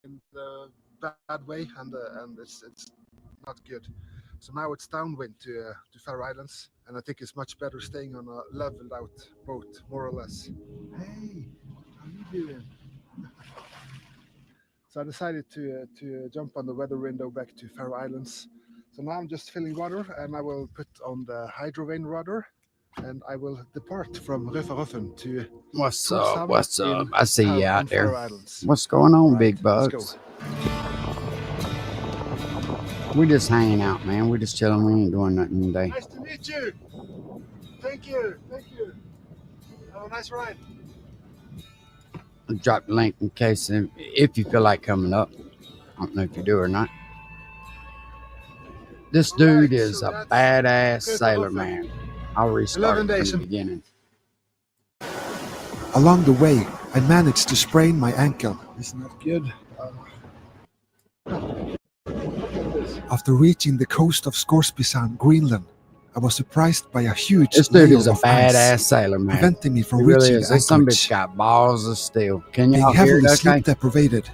in the bad way, and it's not good. So now it's downwind to Faroe Islands, and I think it's much better staying on a leveled out boat, more or less. Hey, how you doing? So I decided to jump on the weather window back to Faroe Islands. So now I'm just filling water, and I will put on the hydrovane rudder, and I will depart from Røfaroffen to What's up? Torshavn What's up? in I see you on out there. Faroe Islands. What's going on, Right, big let's go. bugs? We're just hanging out, man. We're just chilling. We ain't doing nothing today. Nice to meet you. Thank you. Thank you. Have a nice ride. I'll drop the link in case if you feel like coming up. I don't know if you do or not. This dude is a badass sailor, man. I'll restart it from the beginning. Along the way, I managed to sprain my ankle. Isn't that good? After reaching the coast of Scoresbysound, Greenland, I was surprised by a huge This dude layer is a of badass ice, sailor, man. preventing me from He really reaching is. the This some bitch anchorage. got balls of steel. Can Being y'all hear heavily it? Okay. sleep deprivated,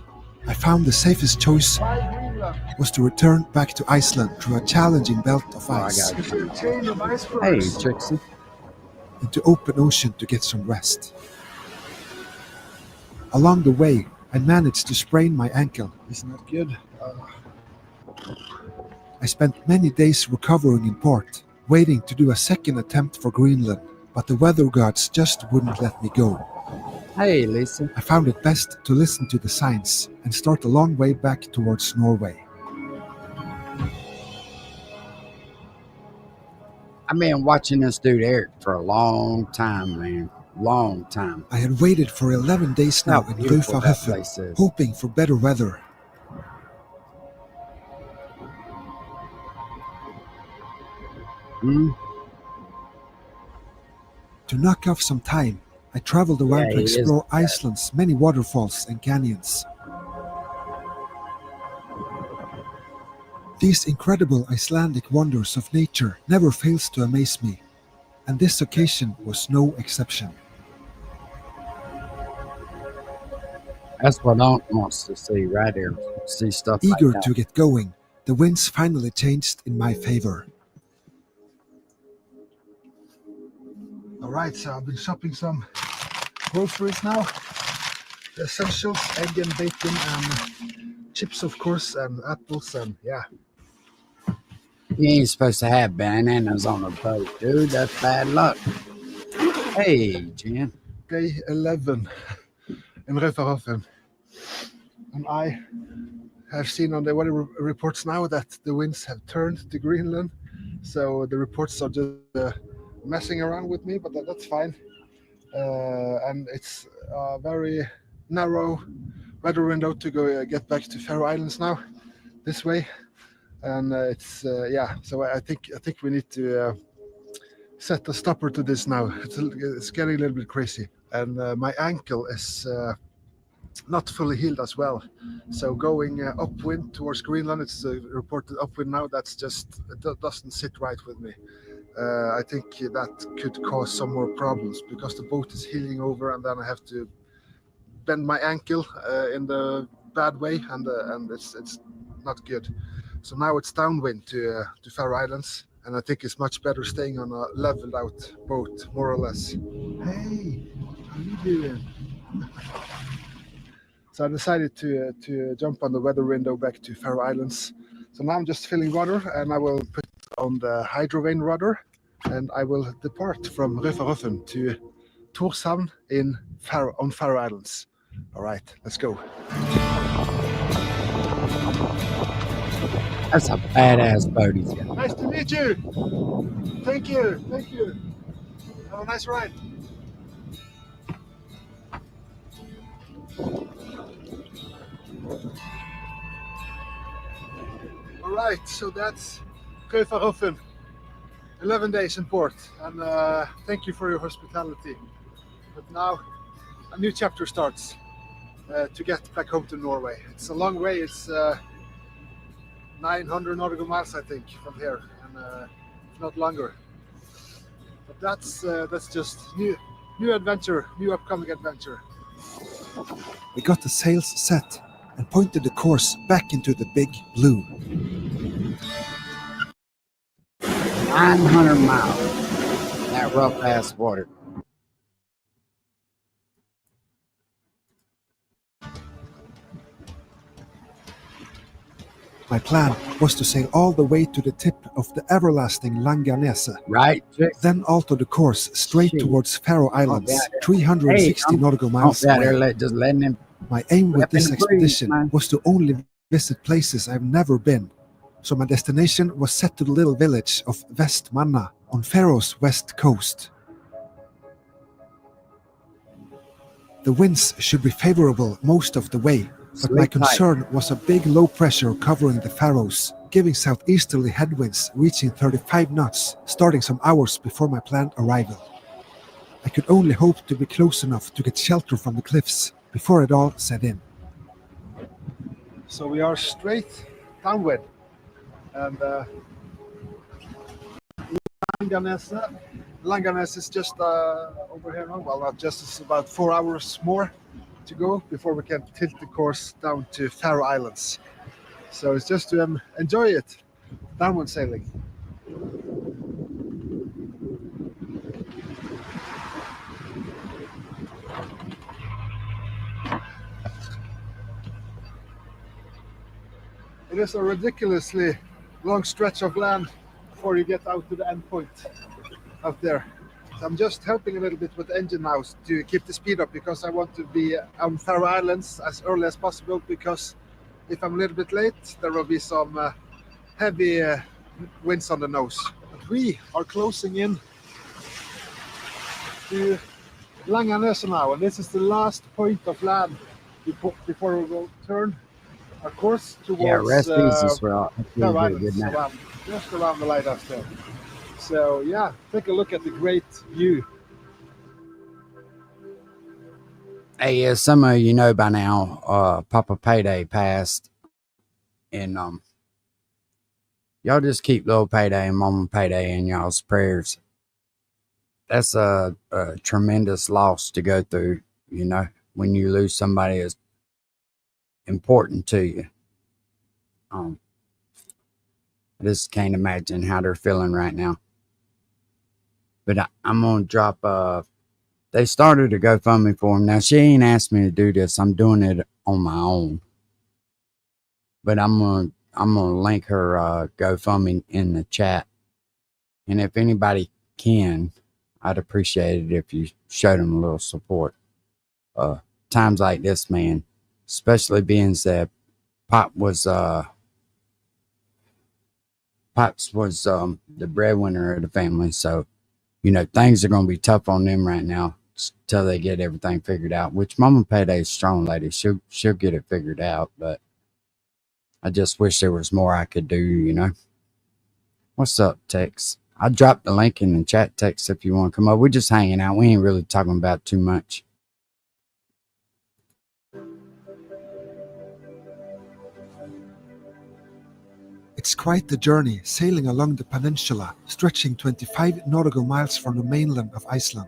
I found the safest choice was to return back to Iceland through a challenging belt of Oh, I ice got it. Hey, Trixie. into open ocean to get some rest. Along the way, I managed to sprain my ankle. Isn't that good? I spent many days recovering in port, waiting to do a second attempt for Greenland, but the weather gods just wouldn't let me go. Hey, Lisa. I found it best to listen to the signs and start a long way back towards Norway. I've been watching this dude Eric for a long time, man. Long time. I had waited for 11 days now How in beautiful that Røfaroffen, place is. hoping for better weather. To knock off some time, I traveled around to he is explore bad. Iceland's many waterfalls and canyons. These incredible Icelandic wonders of nature never fails to amaze me, and this occasion was no exception. That's what Aunt wants to see right here. See stuff Eager like that. to get going, the winds finally changed in my favor. Alright, so I've been shopping some groceries now. The essentials, egg and bacon and chips of course, and apples and yeah. You ain't supposed to have bananas on a boat, dude. That's bad luck. Hey, Jen. Day 11 in Røfaroffen. And I have seen on the weather reports now that the winds have turned to Greenland. So the reports are just messing around with me, but that's fine. And it's a very narrow weather window to go get back to Faroe Islands now, this way. And it's yeah. So I think we need to set a stopper to this now. It's getting a little bit crazy, and my ankle is not fully healed as well. So going upwind towards Greenland, it's reported upwind now. That's just it doesn't sit right with me. I think that could cause some more problems because the boat is heeling over, and then I have to bend my ankle in the bad way, and it's not good. So now it's downwind to Faroe Islands, and I think it's much better staying on a leveled out boat, more or less. Hey, how you doing? So I decided to jump on the weather window back to Faroe Islands. So now I'm just filling water, and I will put on the hydrovane rudder, and I will depart from Røfaroffen to Torshavn on Faroe Islands. All right, let's go. That's a badass boat he's got. Nice to meet you. Thank you. Thank you. Have a nice ride. All right, so that's Røfaroffen. 11 days in port, and thank you for your hospitality. But now a new chapter starts to get back home to Norway. It's a long way. It's 900 nautical miles, I think, from here, and if not longer. But that's just new adventure, new upcoming adventure. We got the sails set, and pointed the course back into the big blue. 900 miles. That rough ass water. My plan was to sail all the way to the tip of the everlasting Langanese, Right? then alter the course straight Shit. towards Faroe Islands, yeah, yeah. 360 nautical miles Don't be out away. there just letting him. My aim with this Weapon free, expedition man. was to only visit places I've never been, so my destination was set to the little village of Vestmanna on Faroe's west coast. The winds should be favorable most of the way, but my Sleep tight. concern was a big low pressure covering the Faroes, giving southeasterly headwinds reaching 35 knots, starting some hours before my planned arrival. I could only hope to be close enough to get shelter from the cliffs before it all set in. So we are straight downwind, and Langanese is just over here now. Well, not just, it's about 4 hours more to go before we can tilt the course down to Faroe Islands. So it's just to enjoy it, downwind sailing. It is a ridiculously long stretch of land before you get out to the end point out there. So I'm just helping a little bit with the engine now to keep the speed up, because I want to be on Faroe Islands as early as possible, because if I'm a little bit late, there will be some heavy winds on the nose. But we are closing in to Langanese now, and this is the last point of land before we will turn our course towards Rest easy, Swell. Faroe Islands, just around the lighthouse there. So yeah, take a look at the great view. Hey, as some of you know by now, Papa Payday passed, and y'all just keep little Payday and Mama Payday in y'all's prayers. That's a tremendous loss to go through, you know, when you lose somebody as important to you. I just can't imagine how they're feeling right now. But I'm gonna drop. They started a GoFundMe for him. Now she ain't asked me to do this. I'm doing it on my own. But I'm gonna link her GoFundMe in the chat. And if anybody can, I'd appreciate it if you showed them a little support. Times like this, man, especially being that Pops was the breadwinner of the family, so you know things are gonna be tough on them right now till they get everything figured out. Which Mama Payday's strong lady, she'll get it figured out, but I just wish there was more I could do, you know. What's up, Tex? I dropped the link in the chat, Tex, if you want to come up. We're just hanging out. We ain't really talking about too much. It's quite the journey sailing along the peninsula, stretching 25 nautical miles from the mainland of Iceland.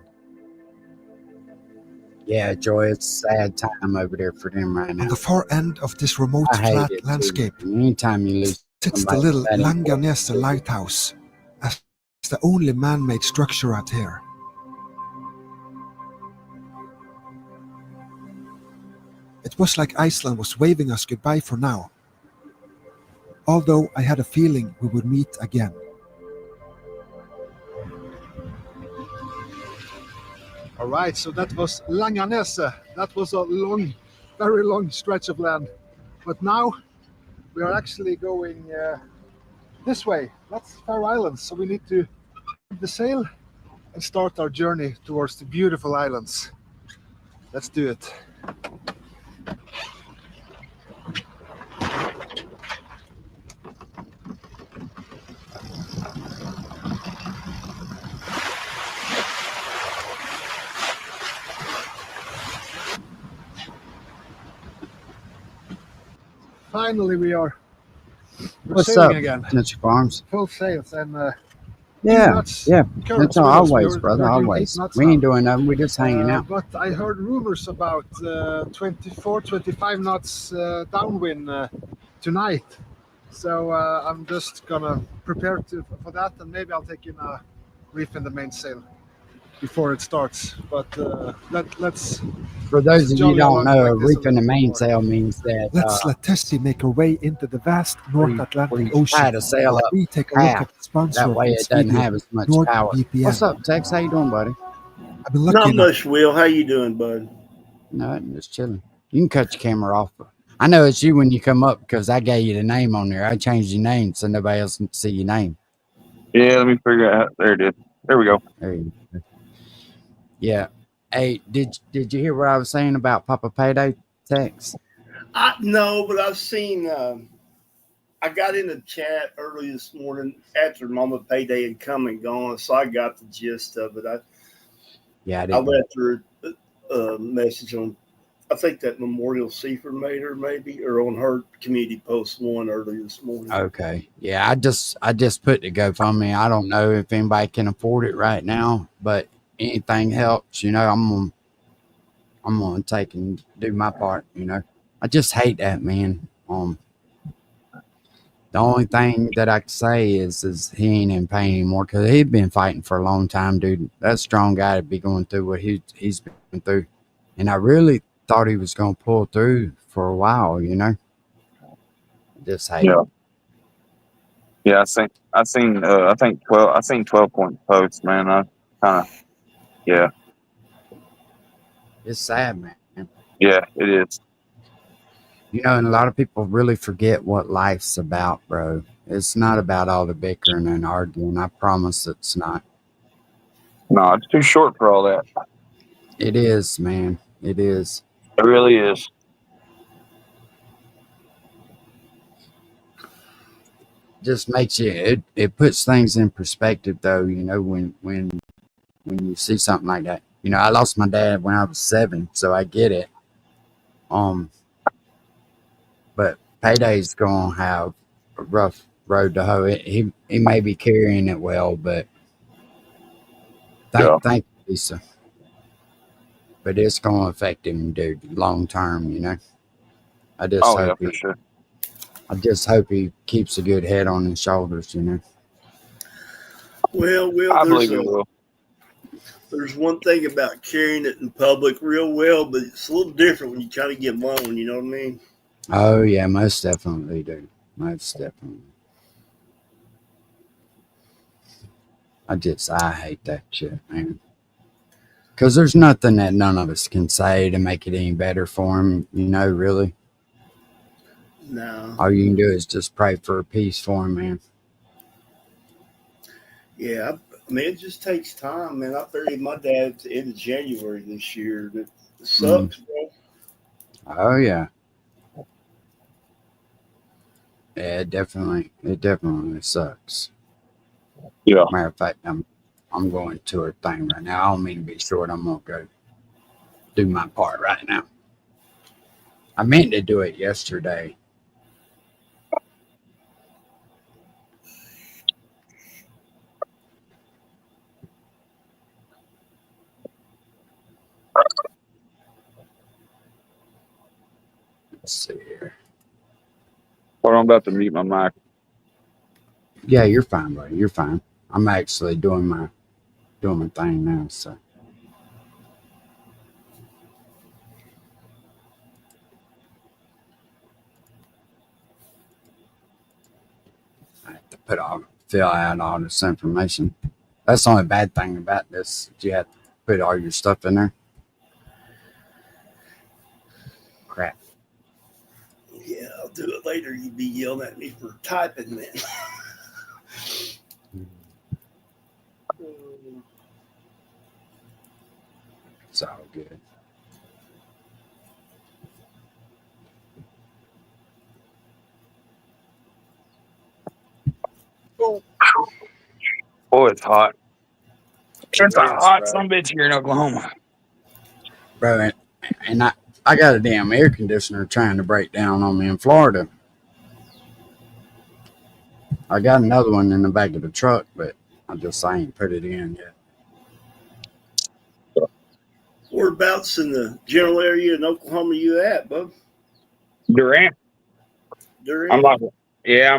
Yeah, Joy, it's a sad time over there for them right now. On the far end of this remote I hate flat it, landscape anytime you lose sits the somebody little that important. Langanese lighthouse, as the only man-made structure out here. It was like Iceland was waving us goodbye for now, although I had a feeling we would meet again. All right, so that was Langanese. That was a long, very long stretch of land. But now we are actually going this way. That's Faroe Islands, so we need to keep the sail and start our journey towards the beautiful islands. Let's do it. Finally, we're What's sailing up, again. Mr. Farms? Full sails, and Yeah, nuts, yeah. currants That's all, with us. always, brother. We're doing 8 Always. nuts We now. ain't doing nothing. We just hanging out. But I heard rumors about 24, 25 knots downwind tonight. So I'm just gonna prepare for that, and maybe I'll take in a reef in the mainsail before it starts. But let's For those of you who jolly don't along know, like a this a reefing the little bit more. mainsail means that Let's let Tessie make her way into the vast where North you, Atlantic try Ocean to sail while up we take a look half. at the sponsor That of way this it doesn't video, have as much power. What's NordVPN. up, Tex? How you doing, buddy? I've been lucky Not enough. much, Will. How you doing, bud? Nothing, just chilling. You can cut your camera off. I know it's you when you come up because I gave you the name on there. I changed your name so nobody else can see your name. Yeah, let me figure out. There it is. There we go. There you go. Yeah. Hey, did you hear what I was saying about Papa Payday, Tex? No, but I've seen. I got in the chat early this morning after Mama Payday had come and gone, so I got the gist of it. Yeah, I I did. left her a message on. I think that Memorial Seaford made her maybe, or on her community post one early this morning. Okay. Yeah, I just put the GoFundMe. I don't know if anybody can afford it right now, but anything helps. You know, I'm gonna take and do my part. You know, I just hate that, man. The only thing that I can say is he ain't in pain anymore because he'd been fighting for a long time, dude. That strong guy to be going through what he's been through, and I really thought he was gonna pull through for a while. You know, just hate. Yeah. Yeah, I seen I seen 12-point posts, man. I kinda yeah. It's sad, man. Yeah, it is. You know, and a lot of people really forget what life's about, bro. It's not about all the bickering and arguing. I promise it's not. No, it's too short for all that. It is, man. It is. It really is. Just makes you it puts things in perspective though, you know, when you see something like that. You know, I lost my dad when I was 7, so I get it. But Payday's gonna have a rough road to hoe. He may be carrying it well, but thank you, Lisa. But it's gonna affect him, dude, long term, you know. I just hope for sure. I just hope he keeps a good head on his shoulders, you know. Well, I believe it will. There's one thing about carrying it in public real well, but it's a little different when you kind of get alone. You know what I mean? Oh yeah, most definitely, dude. Most definitely. I hate that shit, man. Because there's nothing that none of us can say to make it any better for him, you know, really. No. All you can do is just pray for peace for him, man. Yeah, I mean, it just takes time, man. I buried my dad at the end of January this year. It sucks, bro. Oh yeah. Yeah, it definitely sucks. Yeah. Matter of fact, I'm going to a thing right now. I don't mean to be short. I'm gonna go do my part right now. I meant to do it yesterday. Let's see here. Well, I'm about to mute my mic. Yeah, you're fine, buddy. You're fine. I'm actually doing my thing now, so. I have to fill out all this information. That's the only bad thing about this. You have to put all your stuff in there. Crap. Yeah, I'll do it later. You'd be yelling at me for typing then. It's all good. Boy, it's hot. It's a It is, hot bro. some bitch here in Oklahoma. Bro, and I got a damn air conditioner trying to break down on me in Florida. I got another one in the back of the truck, but I ain't put it in yet. Whereabouts in the general area in Oklahoma you at, bub? Durant. Durant? I'm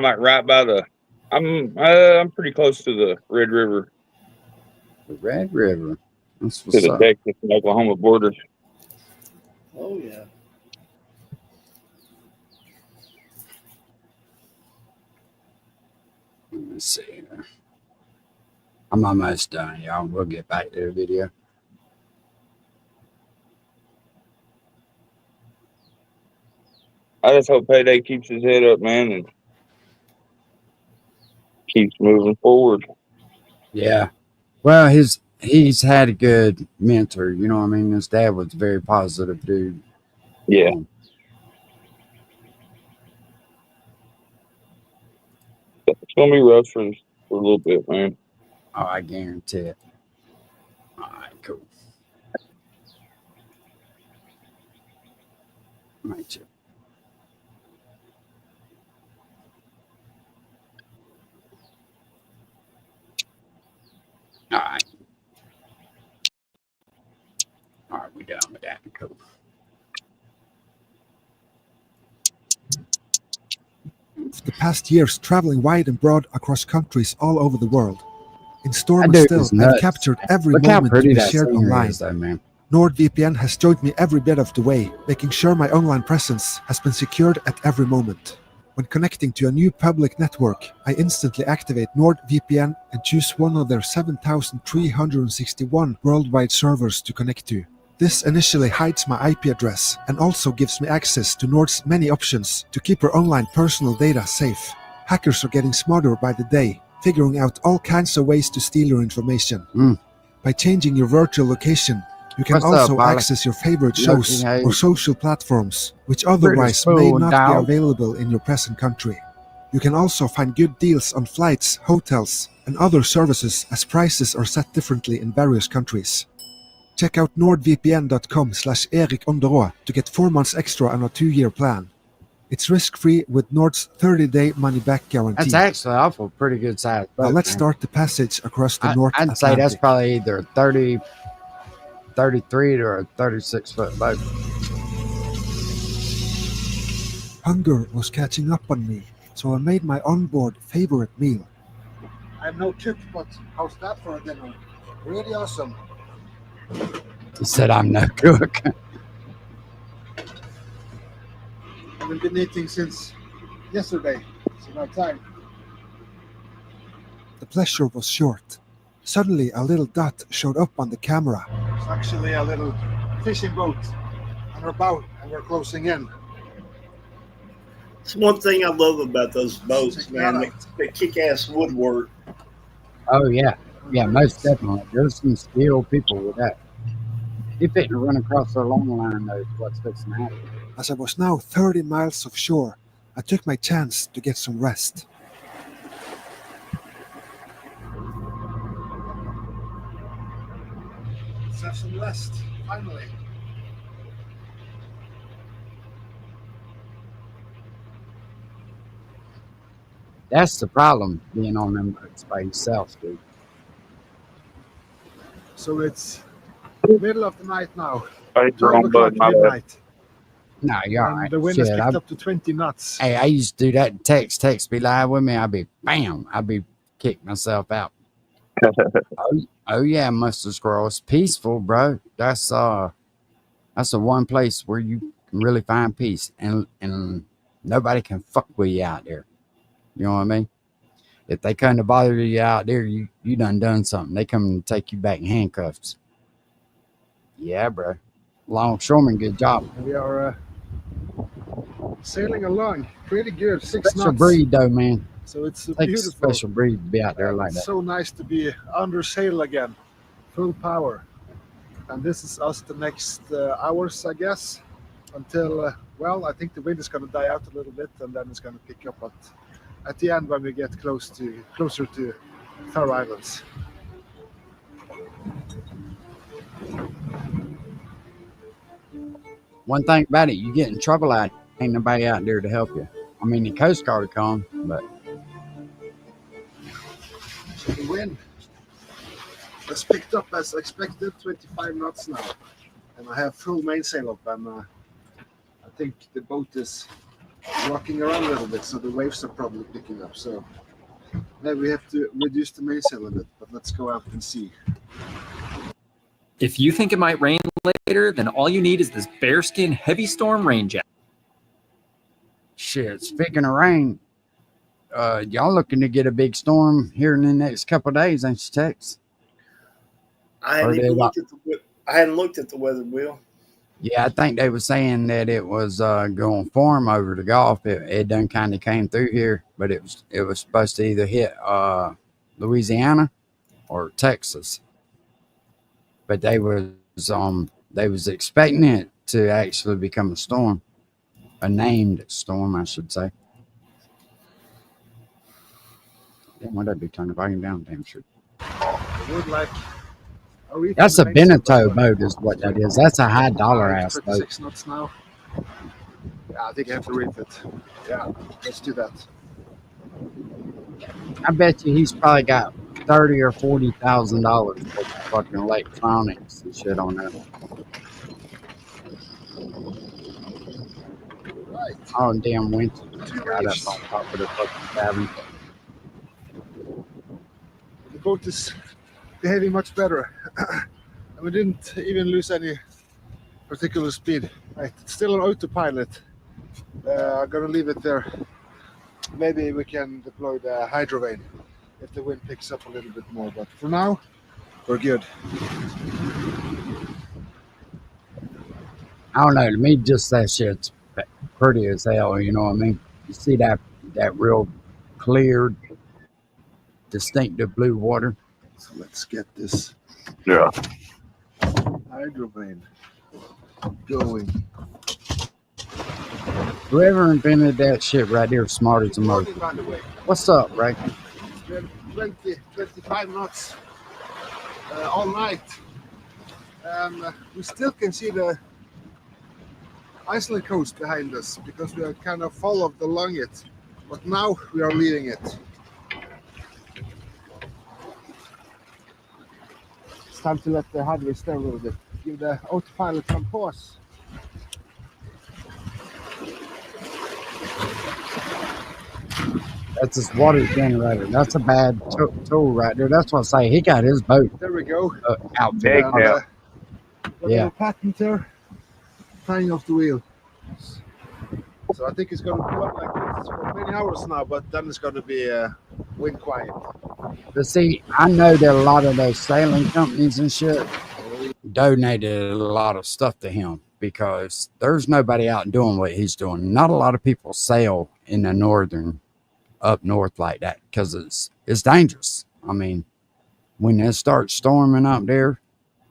like right by the. I'm pretty close to the Red River, The Red River. That's to what's the up. Texas and Oklahoma border. Oh, yeah. Let me see here. I'm almost done, y'all. We'll get back to the video. I just hope Payday keeps his head up, man, and keeps moving forward. Yeah. Well, he's had a good mentor. You know what I mean? His dad was a very positive dude. Yeah. It's gonna be rough for a little bit, man. Oh, I guarantee it. All right, cool. Right, you. All right. All right, we're done with that. Cool. The past years traveling wide and broad across countries all over the world. In storm That and dude still, is I've nuts. captured every Look how moment to pretty be that shared scenery online. is, though, man. NordVPN has joined me every bit of the way, making sure my online presence has been secured at every moment. When connecting to a new public network, I instantly activate NordVPN and choose one of their 7,361 worldwide servers to connect to. This initially hides my IP address and also gives me access to Nord's many options to keep your online personal data safe. Hackers are getting smarter by the day, figuring out all kinds of ways to steal your information. By changing your virtual location, you can What's up, also Polly? access your favorite Looking shows at or you. social platforms, which otherwise may fool, not be dog. available in your present country. You can also find good deals on flights, hotels, and other services as prices are set differently in various countries. Check out nordvpn.com/erikonderå to get 4 months extra on a 2-year plan. It's risk-free with Nord's 30-day money-back guarantee. That's actually awful pretty good size. Now boat, let's man. start the passage across the North I'd say that's Atlantic. probably either a 30, 33 or a 36-foot boat. Hunger was catching up on me, so I made my onboard favorite meal. I'm no cook, but how's that for a dinner? Really awesome. He said, I'm no cook. I've been eating since yesterday. It's about time. The pleasure was short. Suddenly, a little dot showed up on the camera. It's actually a little fishing boat on our bow, and we're closing in. It's one thing I love about those boats, Check man. that They kick-ass woodwork. Oh, yeah. Yeah, most definitely. There's some skilled people with that. He fitting to run across their long line, knows what's fixing to happen. As I was now 30 miles offshore, I took my chance to get some rest. Let's have some rest, finally. That's the problem, being on them boats by yourself, dude. So it's middle of the night now, Hey, 12 wrong o'clock button, my bad. midnight. No, you're all And right. the wind has Shit, picked up to 20 knots. Hey, I used to do that. Text be live with me. I'd be bam. I'd be kick myself out. Oh yeah, Mustard Squirrel. It's peaceful, bro. That's the one place where you can really find peace, and nobody can fuck with you out there. You know what I mean? If they come to bother you out there, you done something. They come and take you back in handcuffs. Yeah, bro. Longshoreman, good job. We are sailing along pretty good, 6 Special knots. breed though, man. So it's Takes a beautiful. special breed to be out there like It's that. so nice to be under sail again, full power. And this is us the next hours, I guess, until, well, I think the wind is going to die out a little bit and then it's going to pick up at the end when we get closer to Faroe Islands. One thing about it, you get in trouble out, ain't nobody out there to help you. I mean, the Coast Guard will come, but So the wind has picked up as expected, 25 knots now. And I have full mainsail up, and I think the boat is rocking around a little bit, so the waves are probably picking up. So maybe we have to reduce the mainsail a bit, but let's go out and see. If you think it might rain later, then all you need is this Bearskin Heavy Storm rain jacket. Shit, speaking of rain, y'all looking to get a big storm here in the next couple of days, ain't you, Tex? I hadn't even looked at the weather, Will. Yeah, I think they were saying that it was going to form over the Gulf. It done kind of came through here, but it was supposed to either hit Louisiana or Texas. But they was expecting it to actually become a storm, a named storm, I should say. Damn, why'd that be turning the volume down? Damn sure. That's a Beneteau boat, is what that is. That's a high dollar ass boat. 26 knots now. Yeah, I think I have to reef it. Yeah, let's do that. I bet you he's probably got $30,000 or $40,000 for fucking electronics and shit on that. Right. Oh, damn winter. Two Right up waves. on top of the fucking cabin. The boat is behaving much better. And we didn't even lose any particular speed. Right, it's still on autopilot. I'm gonna leave it there. Maybe we can deploy the hydrovane if the wind picks up a little bit more. But for now, we're good. I don't know. To me, just that shit's pretty as hell. You know what I mean? You see that real clear, distinctive blue water. So let's get this Yeah. hydrovane going. Whoever invented that shit right there, smart as a Good monkey. morning, by the way. What's up, Ray? It's been 25 knots all night. We still can see the Iceland coast behind us because we are kind of followed along it. But now we are leaving it. It's time to let the hydrovane stay a little bit. Give the autopilot some pause. That's his water generator. That's a bad tool right there. That's what I say. He got his boat There we go. outfitted. Yeah. Yeah. Got Yeah. a patent there, tying off the wheel. So I think it's going to blow like this for many hours now, but then it's going to be wind quiet. But see, I know that a lot of those sailing companies and shit donated a lot of stuff to him because there's nobody out doing what he's doing. Not a lot of people sail in the up north like that because it's dangerous. I mean, when it starts storming up there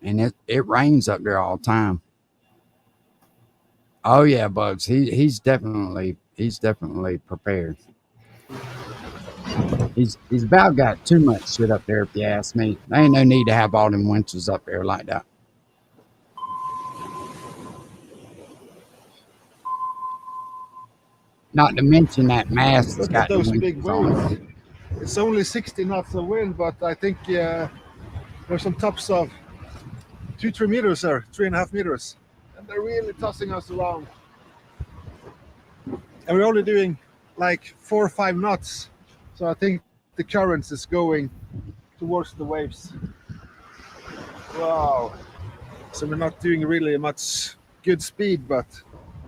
and it rains up there all the time. Oh yeah, Bugs. He's definitely prepared. He's about got too much shit up there, if you ask me. There ain't no need to have all them winches up there like that. Not to mention that mast has Look got at the those big winches on it. waves. It's only 60 knots of wind, but I think there's some tops of 2-3 meters there, 3.5 meters. And they're really tossing us around. And we're only doing like 4 or 5 knots. So I think the current is going towards the waves. Wow. So we're not doing really much good speed, but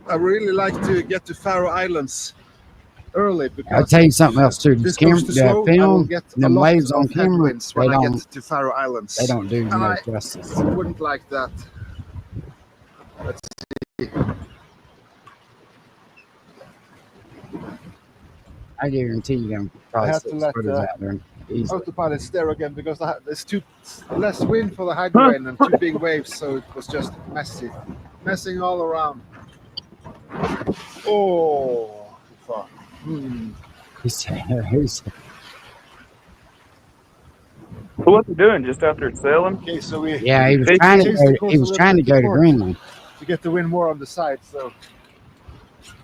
I really like to get to Faroe Islands early because I'll tell you something else too. this This camera, goes too slow, the I will film, get a them lot waves of on camera, headwinds when they I don't get to Faroe Islands. they don't do And no I justice. wouldn't like that. Let's see. I guarantee you can I probably have to 6 let, footers out there easily. Autopilot stare again because there's less wind for the hydrovane and 2 big waves, so it was just messing all around. Oh, too far. He's So what's he doing? Just out there sailing? Okay, so we yeah, he was They trying to changed the go. course He a was little trying to bit go to before. Greenland. to get the wind more on the side, so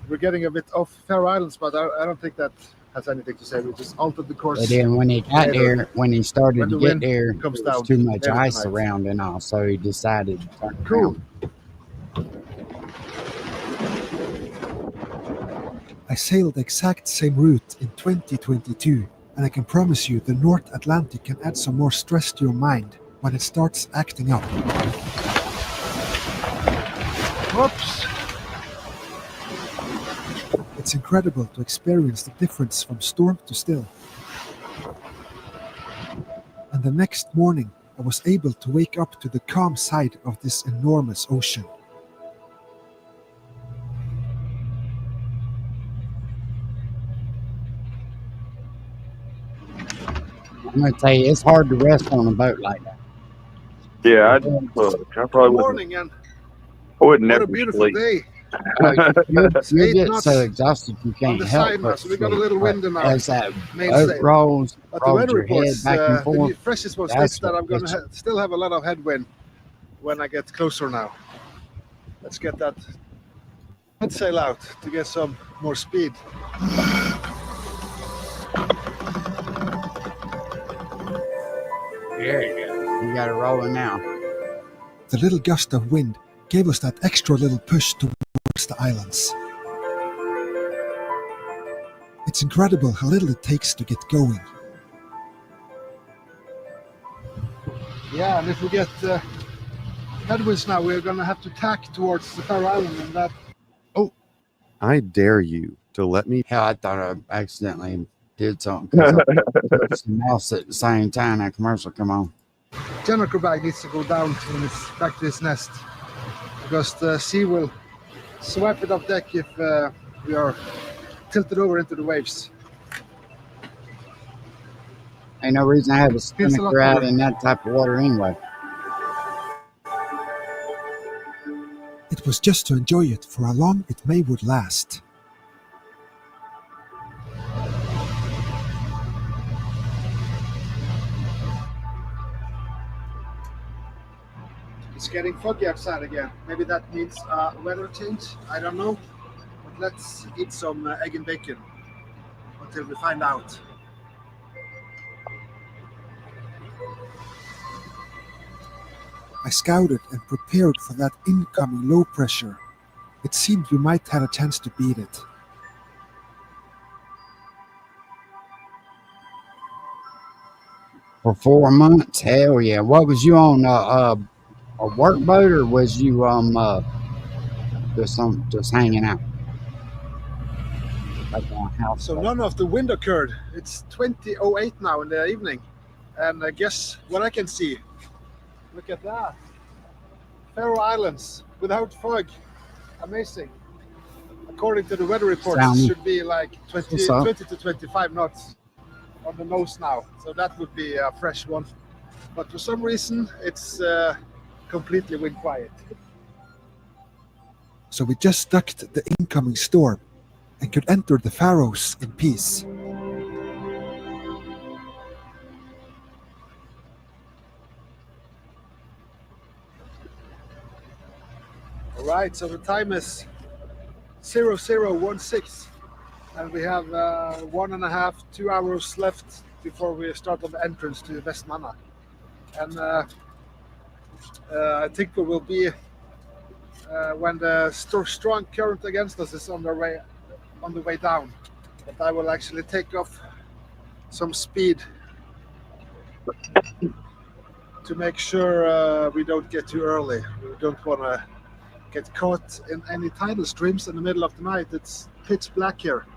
we're getting a bit off Faroe Islands, but I don't think that has anything to say. We just altered the course. But then when he got later. there, when he started When to the get wind there, comes there was down too much later ice tonight. around and all, so he decided to turn Cool. around. I sailed the exact same route in 2022, and I can promise you the North Atlantic can add some more stress to your mind when it starts acting up. Whoops. It's incredible to experience the difference from storm to still. And the next morning, I was able to wake up to the calm side of this enormous ocean. I'm gonna tell you, it's hard to rest on a boat like that. Yeah, I Good probably wouldn't. morning, and I would what never a beautiful sleep. day. You Eight get knots so exhausted you on can't the help side now, but so we got a sleep. little But wind in our as that boat mainsail. rolls, But the rolls weather your head reports, back and the forth, freshest one that's states that what I'm going gets to still have a lot of headwind when I get closer now. Let's get that headsail out to get some more speed. There you go. You got it rolling now. The little gust of wind gave us that extra little push towards the islands. It's incredible how little it takes to get going. Yeah, and if we get headwinds now, we're going to have to tack towards the Faroe Island, and that I dare you to let me. Hell, I thought I accidentally did something because I touched the mouse at the same time that commercial come on. Jennifer bag needs to go down when it's back to its nest, because the sea will swipe it off deck if we are tilted over into the waves. Ain't no reason I have a Feels a lot spinnaker out better. in that type of water anyway. It was just to enjoy it for how long it may would last. It's getting foggy outside again. Maybe that means weather change. I don't know. But let's eat some egg and bacon until we find out. I scouted and prepared for that incoming low pressure. It seemed we might have a chance to beat it. For 4 months, hell yeah. What was you on a workboat, or was you just hanging out? Like on a house. So none of the wind occurred. It's 20:08 now in the evening, and guess what I can see? Look at that. Faroe Islands without fog. Amazing. According to the weather reports, Sound- it should be like 20 What's up? to 25 knots on the nose now. So that would be a fresh one. But for some reason, it's completely wind quiet. So we just ducked the incoming storm and could enter the Faroes in peace. All right, so the time is 00:16, and we have 1.5, 2 hours left before we start on the entrance to Vestmanna. And I think we will be when the strong current against us is on the way down. But I will actually take off some speed to make sure we don't get too early. We don't want to get caught in any tidal streams in the middle of the night. It's pitch black here,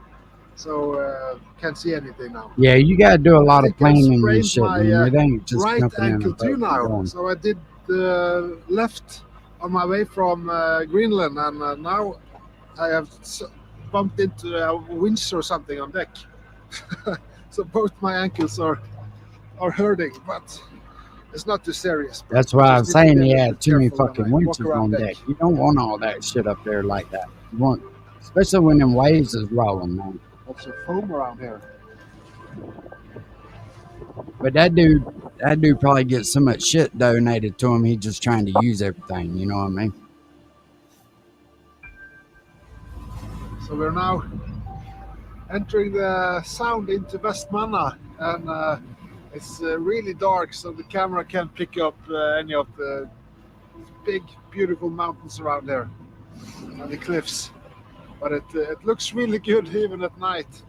so can't see anything now. Yeah, you got to do a lot I of think I planning sprained and shit. my, Man. It ain't just right jumping in a ankle boat too and now. going. So I did the left on my way from Greenland, and now I have bumped into a winch or something on deck. So both my ankles are hurting, but it's not too serious. But That's why I was just need to saying be you a had bit too many careful when fucking I walk winches around on deck. You don't want all that shit up there like that. You want, especially when them waves is rolling, man. Lots of foam around here. But that dude probably gets so much shit donated to him. He's just trying to use everything. You know what I mean? So we're now entering the sound into Vestmanna, and it's really dark, so the camera can't pick up any of the big, beautiful mountains around there and the cliffs. But it looks really good even at night.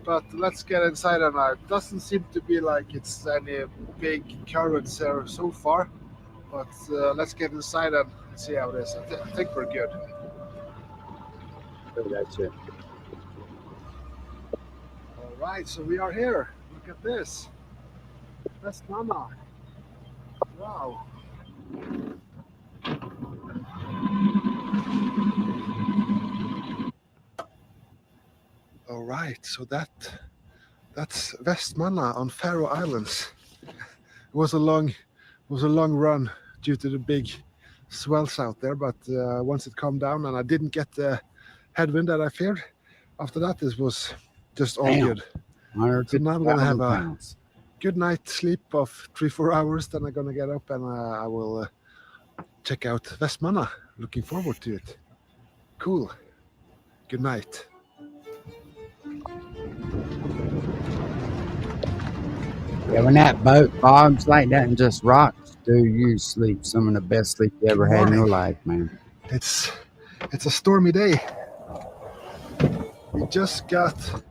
But let's get inside now. It doesn't seem to be like it's any big currents here so far. But let's get inside and see how it is. I think we're good. That's it. All right, so we are here. Look at this. Vestmanna. Wow. All right, so that's Vestmanna on Faroe Islands. It was a long run due to the big swells out there, but once it calmed down and I didn't get the headwind that I feared, after that this was just all Damn. good. So now I'm gonna have a pounds. good night's sleep of 3-4 hours. Then I'm gonna get up and I will check out Vestmanna. Looking forward to it. Cool. Good night. Yeah, when that boat bogs like that and just rocks, do you sleep some of the best sleep you ever had in your life, man? It's a stormy day. We just got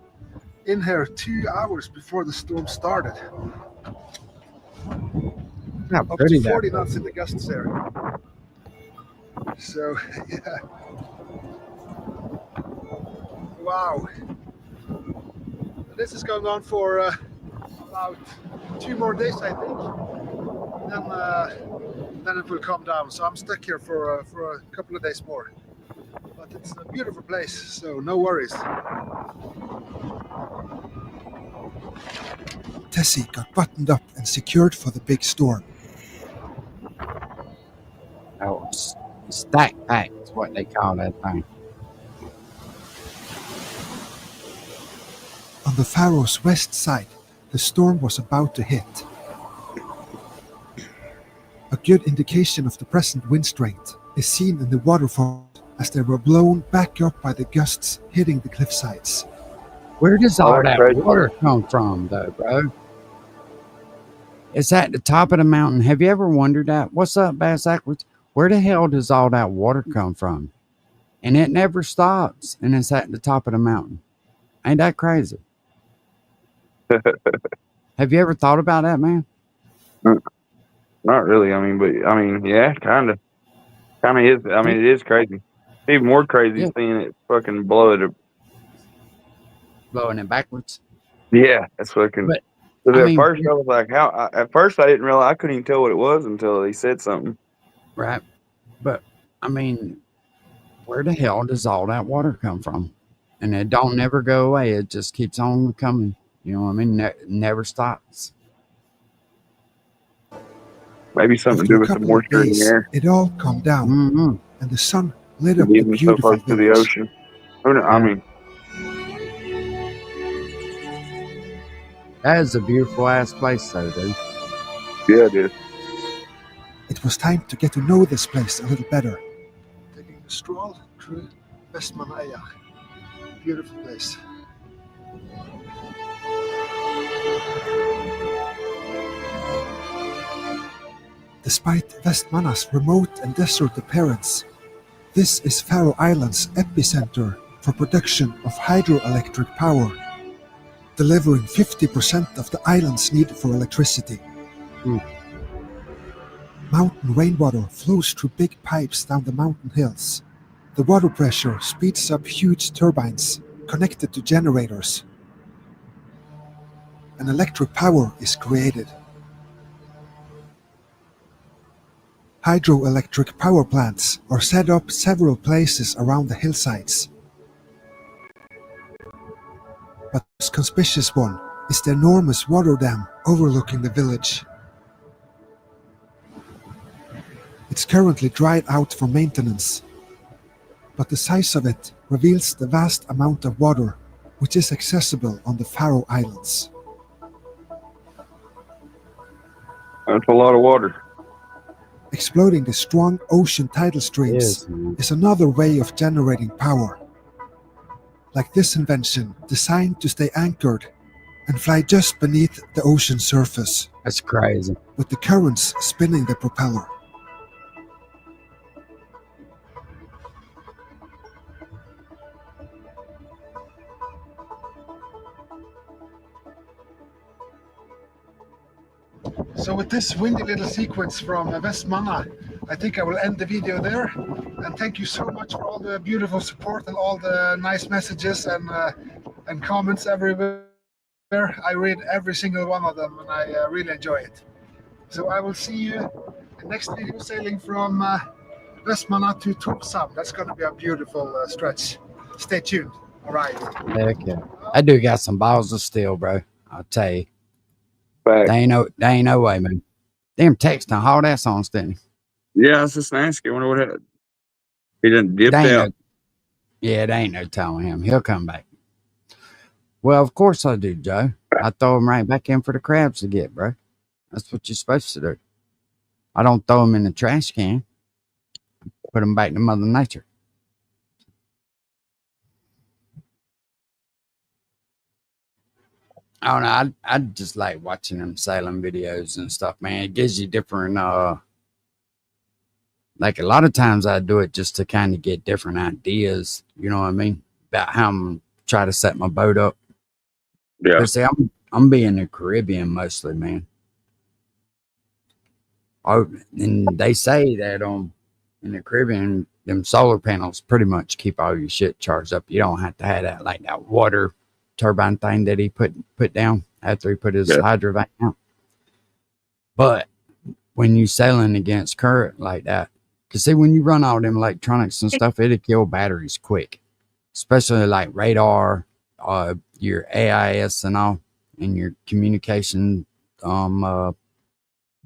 in here 2 hours before the storm started. How Up pretty to that 40 was. knots in the gusts there. So yeah. Wow. This is going on for about 2 more days, I think. Then it will calm down. So I'm stuck here for a couple of days more. But it's a beautiful place, so no worries. Tessie got buttoned up and secured for the big storm. Oh, stack pack is what they call that thing. On the Faroes' west side, the storm was about to hit. A good indication of the present wind strength is seen in the waterfalls as they were blown back up by the gusts hitting the cliff sides. Where does all that's that crazy. water come from, though, bro? It's at the top of the mountain. Have you ever wondered that? What's up, Bass Ackwards? Where the hell does all that water come from? And it never stops, and it's at the top of the mountain. Ain't that crazy? Have you ever thought about that, man? Not really. Yeah, kind of is. It is crazy. Even more crazy Yeah. seeing it fucking blow it. Blowing it backwards. Yeah, that's fucking. But, Because I at mean- first I was like, how? At first I didn't realize. I couldn't even tell what it was until he said something. Right. But, I mean, where the hell does all that water come from? And it don't never go away. It just keeps on coming. You know what I mean? Never stops. Maybe something to After do a with the couple of moisture in the days, air, it all calmed down, Mm-hmm. and the sun lit up the even so beautiful close to the village. ocean. Who kn- I Yeah. mean, That is a beautiful ass place, though, dude. yeah, it is. It was time to get to know this place a little better. Taking a stroll through Vestmanna. Beautiful place. Despite Vestmanna's remote and desert appearance, this is Faroe Islands' epicenter for production of hydroelectric power, delivering 50% of the island's need for electricity. Hmm. Mountain rainwater flows through big pipes down the mountain hills. The water pressure speeds up huge turbines connected to generators. And electric power is created. Hydroelectric power plants are set up several places around the hillsides. But the most conspicuous one is the enormous water dam overlooking the village. It's currently dried out for maintenance, but the size of it reveals the vast amount of water which is accessible on the Faroe Islands. That's a lot of water. Exploiting the strong ocean tidal streams Yes, man. is another way of generating power. like this invention designed to stay anchored and fly just beneath the ocean surface, That's crazy. with the currents spinning the propeller. So with this windy little sequence from Vestmanna, I think I will end the video there. And thank you so much for all the beautiful support and all the nice messages and comments everywhere. I read every single one of them, and I really enjoy it. So I will see you in the next video, sailing from Vestmanna to Torshavn. That's going to be a beautiful stretch. Stay tuned. All right. Heck yeah. That dude got some balls of steel, bro. I'll tell you. Fact. They ain't no way, man. Them texting hauled ass on, didn't Yeah, I was just asking. I wonder what happened. He didn't dip he? out. Yeah, there ain't no telling him. He'll come back. Well, of course I do, Joe. I throw him right back in for the crabs to get, bro. That's what you're supposed to do. I don't throw them in the trash can. Put them back to Mother Nature. I don't know. I just like watching them sailing videos and stuff, man. It gives you different, like a lot of times I do it just to kind of get different ideas, you know what I mean? About how I'm going to try to set my boat up. Yeah. But see, I'm being in the Caribbean mostly, man. Oh, and they say that in the Caribbean, them solar panels pretty much keep all your shit charged up. You don't have to have that like that water turbine thing that he put down after he put his hydro vac out. But when you sailing against current like that, because see, when you run all them electronics and stuff, it'll kill batteries quick, especially like radar, your AIS and all, and your communication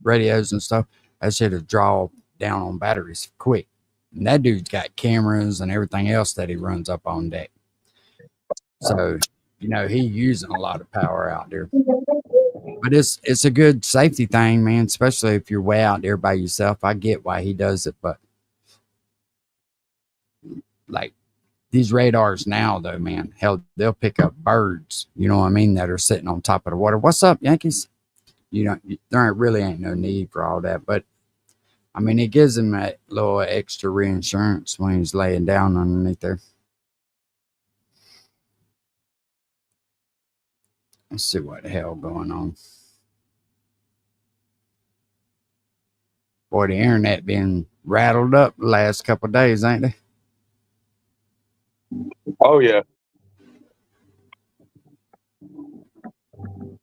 radios and stuff. That shit'll draw down on batteries quick. And that dude's got cameras and everything else that he runs up on deck. So, you know, he using a lot of power out there. But it's a good safety thing, man, especially if you're way out there by yourself. I get why he does it, but like these radars now, though, man, hell, they'll pick up birds, you know what I mean, that are sitting on top of the water. What's up, Yankees? There really ain't no need for all that, but I mean, it gives him that little extra reinsurance when he's laying down underneath there. Let's see what the hell going on. Boy, the internet been rattled up the last couple of days, ain't they? Oh yeah.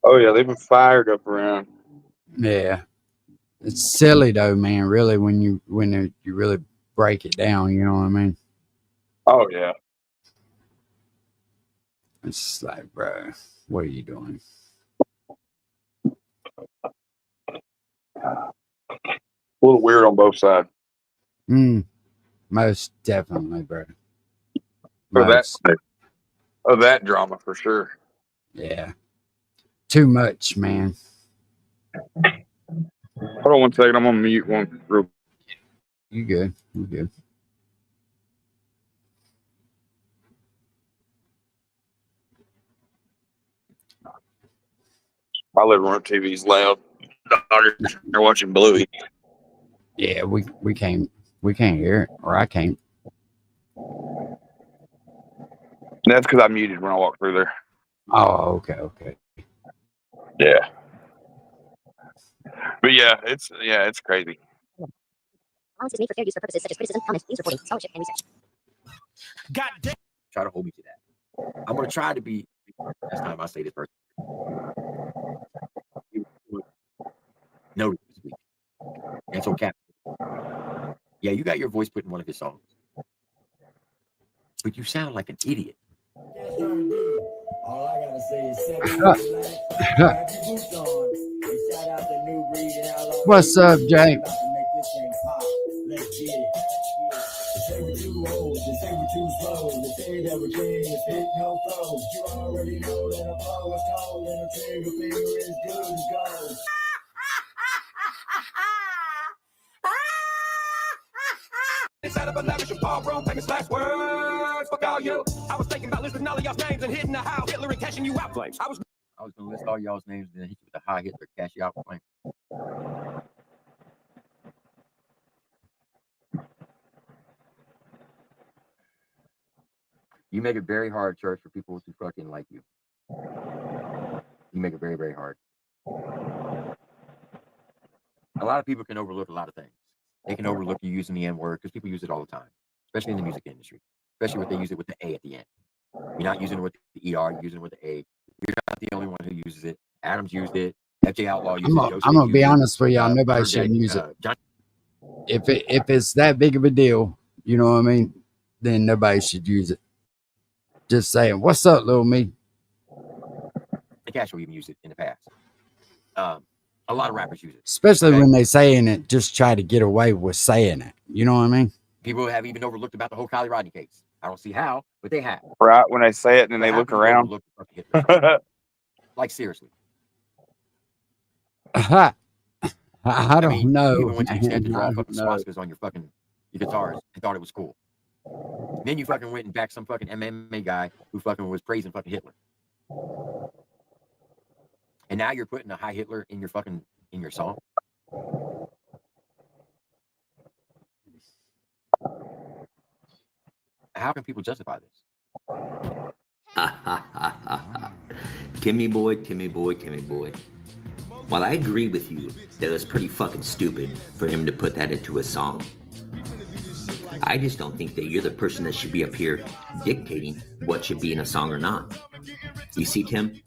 Oh yeah, they've been fired up around. Yeah. It's silly though, man, really, when you really break it down, you know what I mean? Oh yeah. It's just like, bro, what are you doing? A little weird on both sides. Most definitely, bro. For Most. that drama for sure. Yeah. Too much, man. Hold on one second. I'm gonna mute one real. You good. You good. My living room TV's loud. They're watching Bluey. Yeah, we can't hear it, or I can't. That's because I muted when I walked through there. Oh, okay. Yeah. But yeah, it's crazy. Violence is made for fair use for purposes such as criticism, comment, news reporting, scholarship, and research. God damn. Try to hold me to that. I'm going to try to be, next time I say this person. No, this week. That's okay. Yeah, you got your voice put in one of his songs. But you sound like an idiot. All I gotta say is What's up, Jake? Let's get it. They say we're too old, they say we're too slow, they say that we're dreaming, it's hit no flow. You already know that I'm always cold, and a trigger finger is good as gold. Inside of a lavish ballroom, famous last words. words, fuck all you. I was thinking about listing all of y'all's names and hitting the Heil Hitler and cashing you out flames. I was gonna list all y'all's names and then hit you with the Heil Hitler, cash you out flame. You make it very hard, church, for people to fucking like you. You make it very, very hard. A lot of people can overlook a lot of things. They can overlook you using the N-word because people use it all the time, especially in the music industry, especially when they use it with the A at the end. You're not using it with the ER, you're using it with the A. You're not the only one who uses it. Adams used it. FJ Outlaw used it. I'm gonna be honest with y'all. Nobody should use it. If it's that big of a deal, you know what I mean, then nobody should use it. Just saying, what's up, little me? The Castro even used it in the past. A lot of rappers use it. Especially when they saying it, just try to get away with saying it. You know what I mean? People have even overlooked about the whole Kylie Rodney case. I don't see how, but they have. Right when they say it and then they look around. Like, seriously. I don't know. You even went to the extent to draw fucking swastikas on your guitars and thought it was cool. Then you fucking went and backed some fucking MMA guy who fucking was praising fucking Hitler. And now you're putting a Heil Hitler in your song. How can people justify this? Timmy boy. While I agree with you that it's pretty fucking stupid for him to put that into a song, I just don't think that you're the person that should be up here dictating what should be in a song or not. You see, Tim,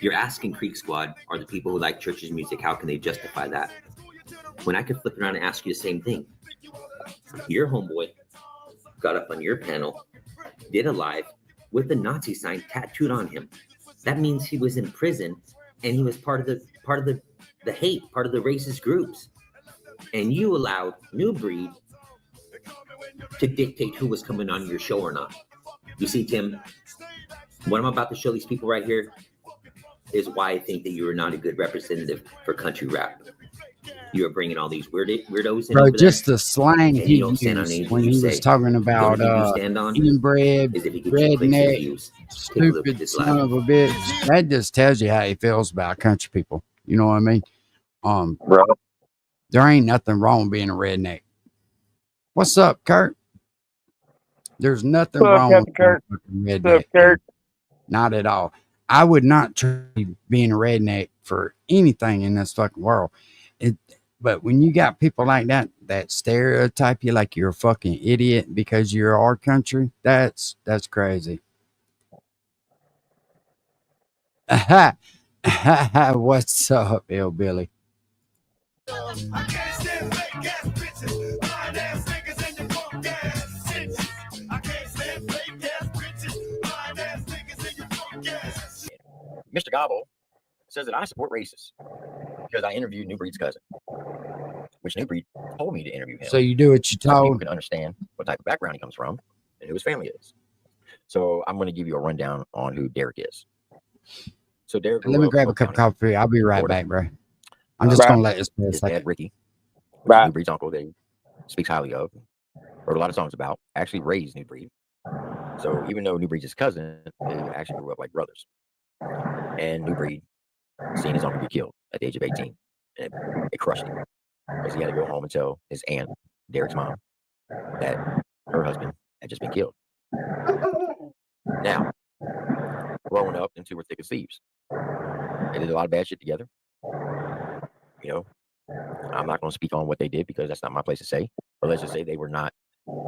you're asking Creek Squad, are the people who like Church's music, how can they justify that? When I could flip around and ask you the same thing. Your homeboy got up on your panel, did a live with the Nazi sign tattooed on him. That means he was in prison and he was part of the hate, part of the racist groups. And you allowed New Breed to dictate who was coming on your show or not. You see, Tim, what I'm about to show these people right here is why I think that you are not a good representative for country rap. You are bringing all these weirdos in. Bro, just the slang he used when he was talking about inbred, redneck, stupid son of a bitch. That just tells you how he feels about country people. You know what I mean? Bro, there ain't nothing wrong being a redneck. What's up, Kurt? There's nothing wrong with being a redneck. Kurt? Not at all. I would not trade being a redneck for anything in this fucking world. But when you got people like that stereotype you like you're a fucking idiot because you're our country, that's crazy. What's up, Hillbilly? Mr. Gobble says that I support racists because I interviewed New Breed's cousin, which New Breed told me to interview him. So you do what you so people told. can understand what type of background he comes from and who his family is. So I'm going to give you a rundown on who Derek is. So Derek, Let me grab a cup of coffee. I'll be right back, bro. I'm just going to let this play a his second. dad, Ricky, New Breed's uncle, that he speaks highly of, wrote a lot of songs about, actually raised New Breed. So even though New Breed's his cousin, they actually grew up like brothers. And New Breed seen his uncle be killed at the age of 18. And it crushed him because he had to go home and tell his aunt, Derek's mom, that her husband had just been killed. Now, growing up, them two were thick as thieves. They did a lot of bad shit together. You know, I'm not going to speak on what they did because that's not my place to say. But let's just say they were not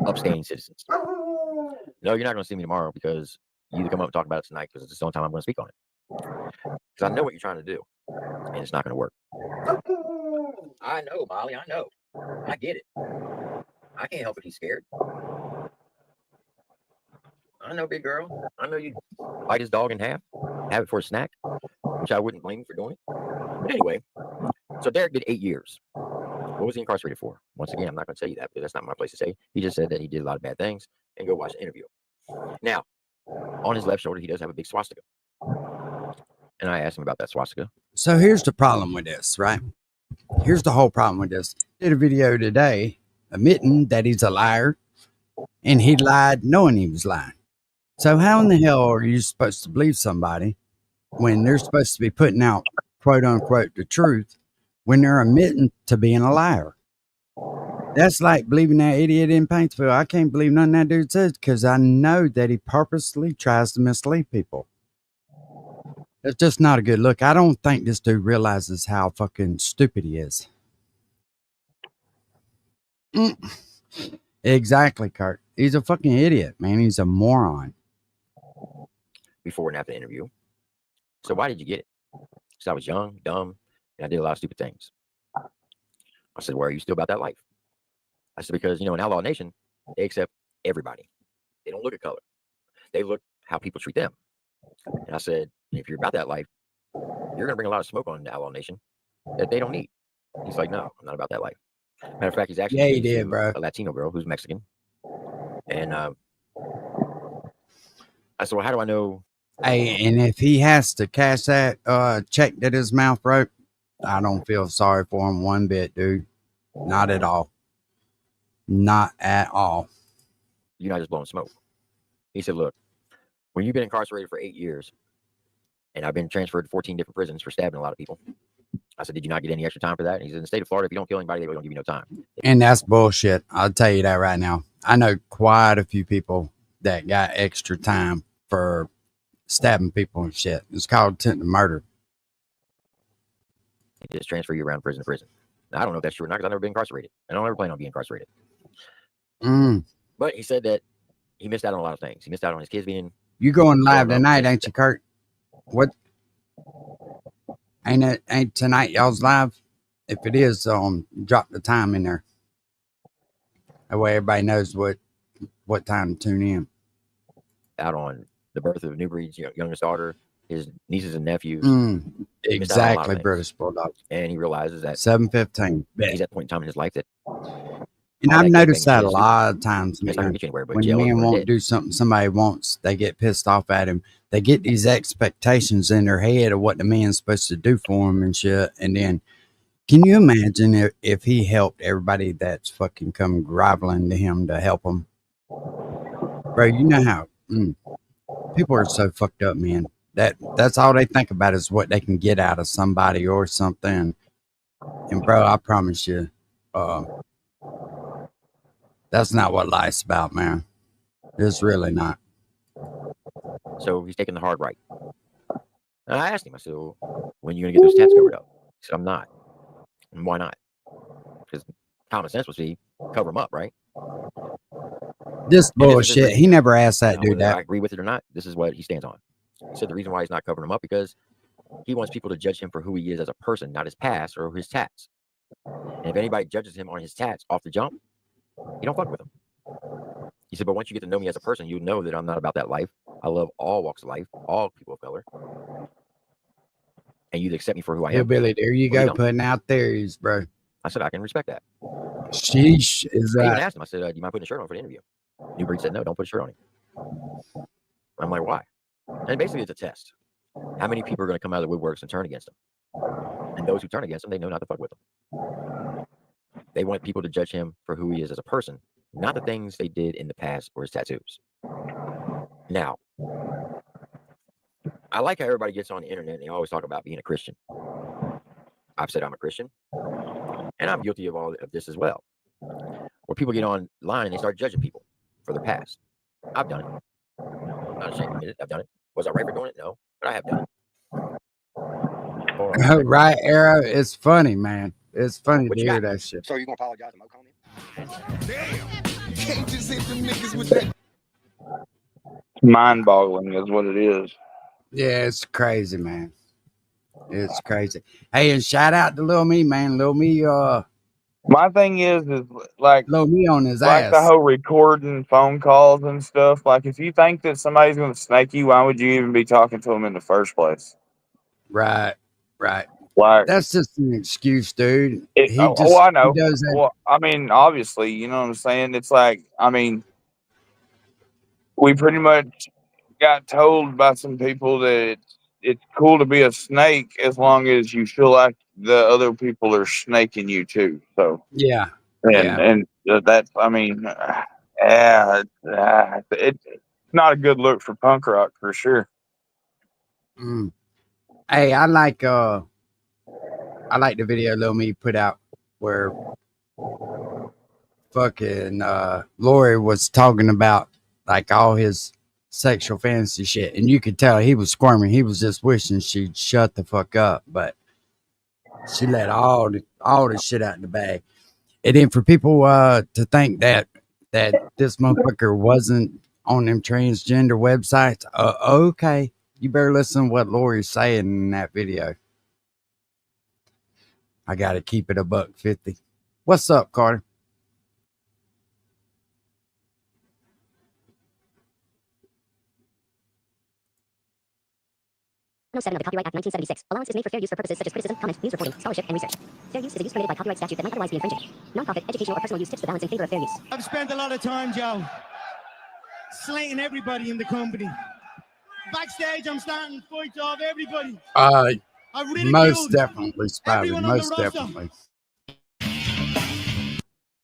upstanding citizens. No, you're not going to see me tomorrow because you either come up and talk about it tonight because it's the only time I'm going to speak on it. Because I know what you're trying to do, and it's not going to work. I know, Molly. I know. I get it. I can't help if he's scared. I know, big girl. I know you bite his dog in half, have it for a snack, which I wouldn't blame you for doing it. But anyway, so Derek did 8 years. What was he incarcerated for? Once again, I'm not going to tell you that because that's not my place to say. He just said that he did a lot of bad things, and go watch the interview. Now, on his left shoulder, he does have a big swastika. And I asked him about that swastika. So here's the problem with this, right? Here's the whole problem with this. Did a video today admitting that he's a liar, And he lied knowing he was lying. So how in the hell are you supposed to believe somebody when they're supposed to be putting out, quote unquote, the truth when they're admitting to being a liar? That's like believing that idiot in Paintsville. I can't believe nothing that dude says because I know that he purposely tries to mislead people. It's just not a good look. I don't think this dude realizes how fucking stupid he is. Exactly, Kurt. He's a fucking idiot, man. He's a moron. Before and after the interview. So why did you get it? Because I was young, dumb, and I did a lot of stupid things. I said, why are you still about that life? I said, because, in Outlaw Nation, they accept everybody. They don't look at color. They look how people treat them. And I said, if you're about that life, you're going to bring a lot of smoke on the Outlaw Nation that they don't need. He's like, no, I'm not about that life. Matter of fact, he's actually he did, bro. A Latino girl who's Mexican. And I said, well, how do I know? Hey, and if he has to cash that check that his mouth wrote, I don't feel sorry for him one bit, dude. Not at all. Not at all. You're not just blowing smoke. He said, look, when you've been incarcerated for 8 years, and I've been transferred to 14 different prisons for stabbing a lot of people. I said, did you not get any extra time for that? And he said, in the state of Florida, if you don't kill anybody, they don't give you no time. And that's bullshit. I'll tell you that right now. I know quite a few people that got extra time for stabbing people and shit. It's called attempted murder. They just transfer you around prison to prison. Now, I don't know if that's true or not because I've never been incarcerated. I don't ever plan on being incarcerated. But he said that he missed out on a lot of things. He missed out on his kids being... You going live tonight, ain't you, Kurt? What? Ain't tonight y'all's live? If it is, drop the time in there. That way everybody knows what time to tune in. Out on the birth of Newbreed's youngest daughter, his nieces and nephews. Exactly, British Bulldog. And he realizes that 7:15. He's at a point in time in his life that... And I've noticed that a lot of times, man, when men won't do something somebody wants, they get pissed off at him. They get these expectations in their head of what the man's supposed to do for them and shit. And then, can you imagine if he helped everybody that's fucking come groveling to him to help him? Bro, you know how people are so fucked up, man. That's all they think about is what they can get out of somebody or something. And bro, I promise you, that's not what life's about, man. It's really not. So he's taking the hard right. And I asked him, I said, well, when are you going to get those tats covered up? He said, I'm not. And why not? Because common sense would be cover them up, right? This bullshit. He never asked that dude that. I agree with it or not, this is what he stands on. He said the reason why he's not covering them up because he wants people to judge him for who he is as a person, not his past or his tats. And if anybody judges him on his tats off the jump, you don't fuck with him. He said, but once you get to know me as a person, you know that I'm not about that life. I love all walks of life, all people of color. And you'd accept me for who I am. Billy, there you go, putting out theories, bro. I said, I can respect that. Sheesh, is I even that? asked him, I said, do you mind putting a shirt on for the interview? Newbreed said, no, don't put a shirt on him. I'm like, why? And basically, it's a test. How many people are going to come out of the woodworks and turn against him? And those who turn against him, they know not to fuck with him. They want people to judge him for who he is as a person, not the things they did in the past or his tattoos. Now, I like how everybody gets on the internet and they always talk about being a Christian. I've said I'm a Christian, and I'm guilty of all of this as well. Where people get online and they start judging people for their past. I've done it. I'm not ashamed to admit it. I've done it. Was I right for doing it? No, but I have done it. Right, Arrow. It's funny, man. It's funny What to you hear got? that shit. So you gonna apologize to Mo Coney? Damn. You can't just hit them niggas with that. Mind-boggling is what it is. Yeah, it's crazy, man. It's crazy. Hey, and shout out to Lil Me, man. Lil Me, My thing is like Lil Me on his like ass. the whole recording phone calls and stuff. Like, if you think that somebody's going to snake you, why would you even be talking to them in the first place? Right. Like, That's just an excuse, dude. I know. He does that. Well, I mean, obviously, you know what I'm saying? It's like, I mean, we pretty much got told by some people that it's cool to be a snake as long as you feel like the other people are snaking you too. So Yeah. and that's, I mean, Yeah, it's not a good look for punk rock for sure. Mm. Hey, I like the video Lil Me put out where fucking Lori was talking about like all his sexual fantasy shit, and you could tell he was squirming. He was just wishing she'd shut the fuck up, but she let all the shit out in the bag. And then for people to think that this motherfucker wasn't on them transgender websites, okay, you better listen to what Lori's saying in that video. I gotta keep it $1.50. What's up, Carter? No 7 of the Copyright Act 1976. Allowance is made for fair use for purposes such as criticism, comment, news reporting, scholarship, and research. Fair use is a use permitted by copyright statute that might otherwise be infringing. Non-profit, educational, or personal use tips the balance in favor of fair use. I've spent a lot of time, Joe, slaying everybody in the company. Backstage, I'm starting fights off everybody. Most definitely, Spouty. Most definitely.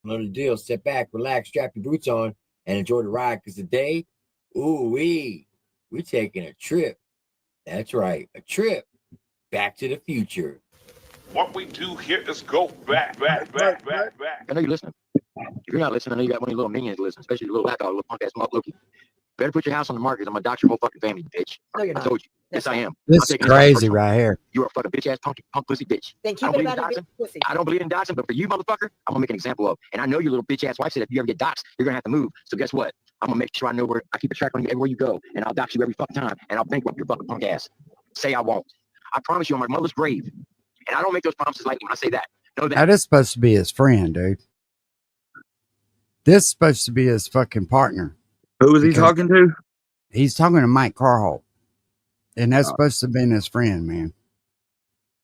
Know the deal. Sit back, relax, strap your boots on, and enjoy the ride. Because today, we're taking a trip. That's right, a trip back to the future. What we do here is go back. I know you're listening. If you're not listening, I know you got one of your little minions listening, especially your little lapdog, little punk ass Mark Loki. Better put your house on the market. I'm gonna dox your whole fucking family, bitch. No, you're not. I told you. Yes, I am. This is crazy right here. You're a fucking bitch ass punk pussy bitch. Then keep it about a bitch pussy. I don't believe in doxing, but for you, motherfucker, I'm gonna make an example of. And I know your little bitch ass wife said if you ever get doxed, you're gonna have to move. So guess what? I'm gonna make sure I know where I keep a track on you everywhere you go, and I'll dox you every fucking time, and I'll bankrupt your fucking punk ass. Say I won't. I promise you on my mother's grave. And I don't make those promises lightly when I say that. Know that. Now, this is supposed to be his friend, dude. This is supposed to be his fucking partner. Who was he talking to? He's talking to Mike Carholt. And that's supposed to have been his friend, man.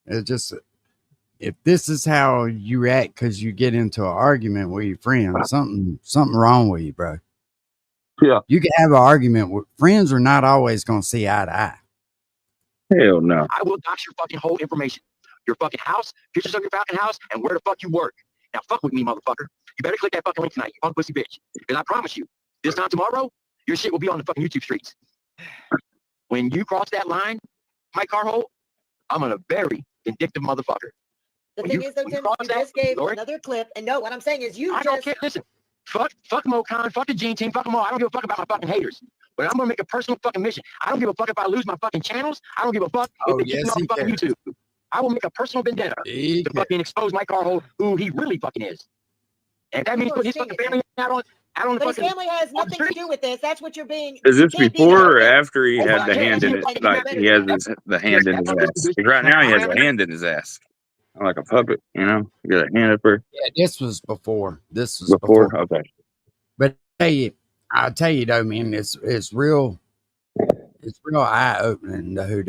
It's just, if this is how you react because you get into an argument with your friend, something wrong with you, bro. Yeah. You can have an argument with friends are not always going to see eye to eye. Hell no. I will dox your fucking whole information. Your fucking house, pictures of your fucking house, and where the fuck you work. Now fuck with me, motherfucker. You better click that fucking link tonight, you punk pussy bitch. Because I promise you, this time tomorrow, your shit will be on the fucking YouTube streets. When you cross that line, Mike Carholt, I'm a very vindictive motherfucker. The thing is, though, Tim, you just gave another clip, and no, what I'm saying is I don't care. Listen, fuck Mocan, fuck the Gene Team, fuck them all. I don't give a fuck about my fucking haters. But I'm gonna make a personal fucking mission. I don't give a fuck if I lose my fucking channels. I don't give a fuck if they keep me on fucking YouTube. I will make a personal vendetta to fucking expose Mike Carholt, who he really fucking is. And that means put his fucking family out on the but fucking. his family has nothing to do with this. That's what you're being. Is this before or after he had the hand in it? Like he has the hand in his ass. Like right now he has a hand in his ass. Like a puppet, you know? You got a hand up there. Yeah, this was before. This was before. Okay. But hey, I'll tell you though, man, it's real eye opening to who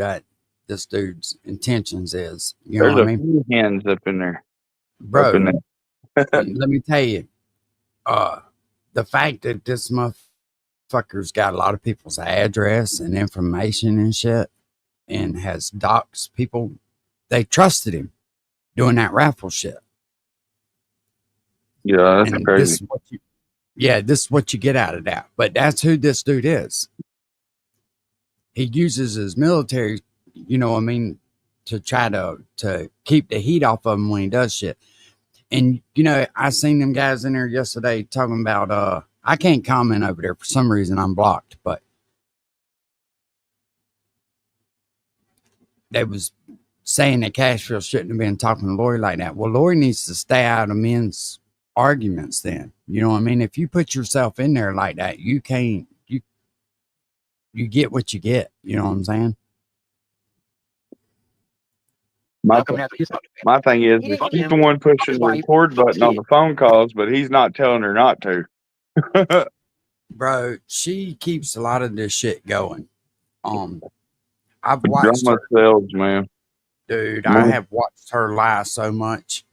this dude's intentions is. You know what I mean? Few hands up in there. Bro, let me tell you, the fact that this motherfucker's got a lot of people's address and information and shit and has doxed people, they trusted him doing that raffle shit. Yeah, that's crazy. This is what you get out of that. But that's who this dude is. He uses his military, you know what I mean, to try to keep the heat off of him when he does shit. And, you know, I seen them guys in there yesterday talking about, I can't comment over there. For some reason, I'm blocked. But they was saying that Cashville shouldn't have been talking to Lori like that. Well, Lori needs to stay out of men's arguments then. You know what I mean? If you put yourself in there like that, you can't, you get what you get. You know what I'm saying? My thing is, he's the one pushing the record button on the phone calls, but he's not telling her not to. Bro, she keeps a lot of this shit going. I've watched drama sells, man. Dude, I have watched her lie so much,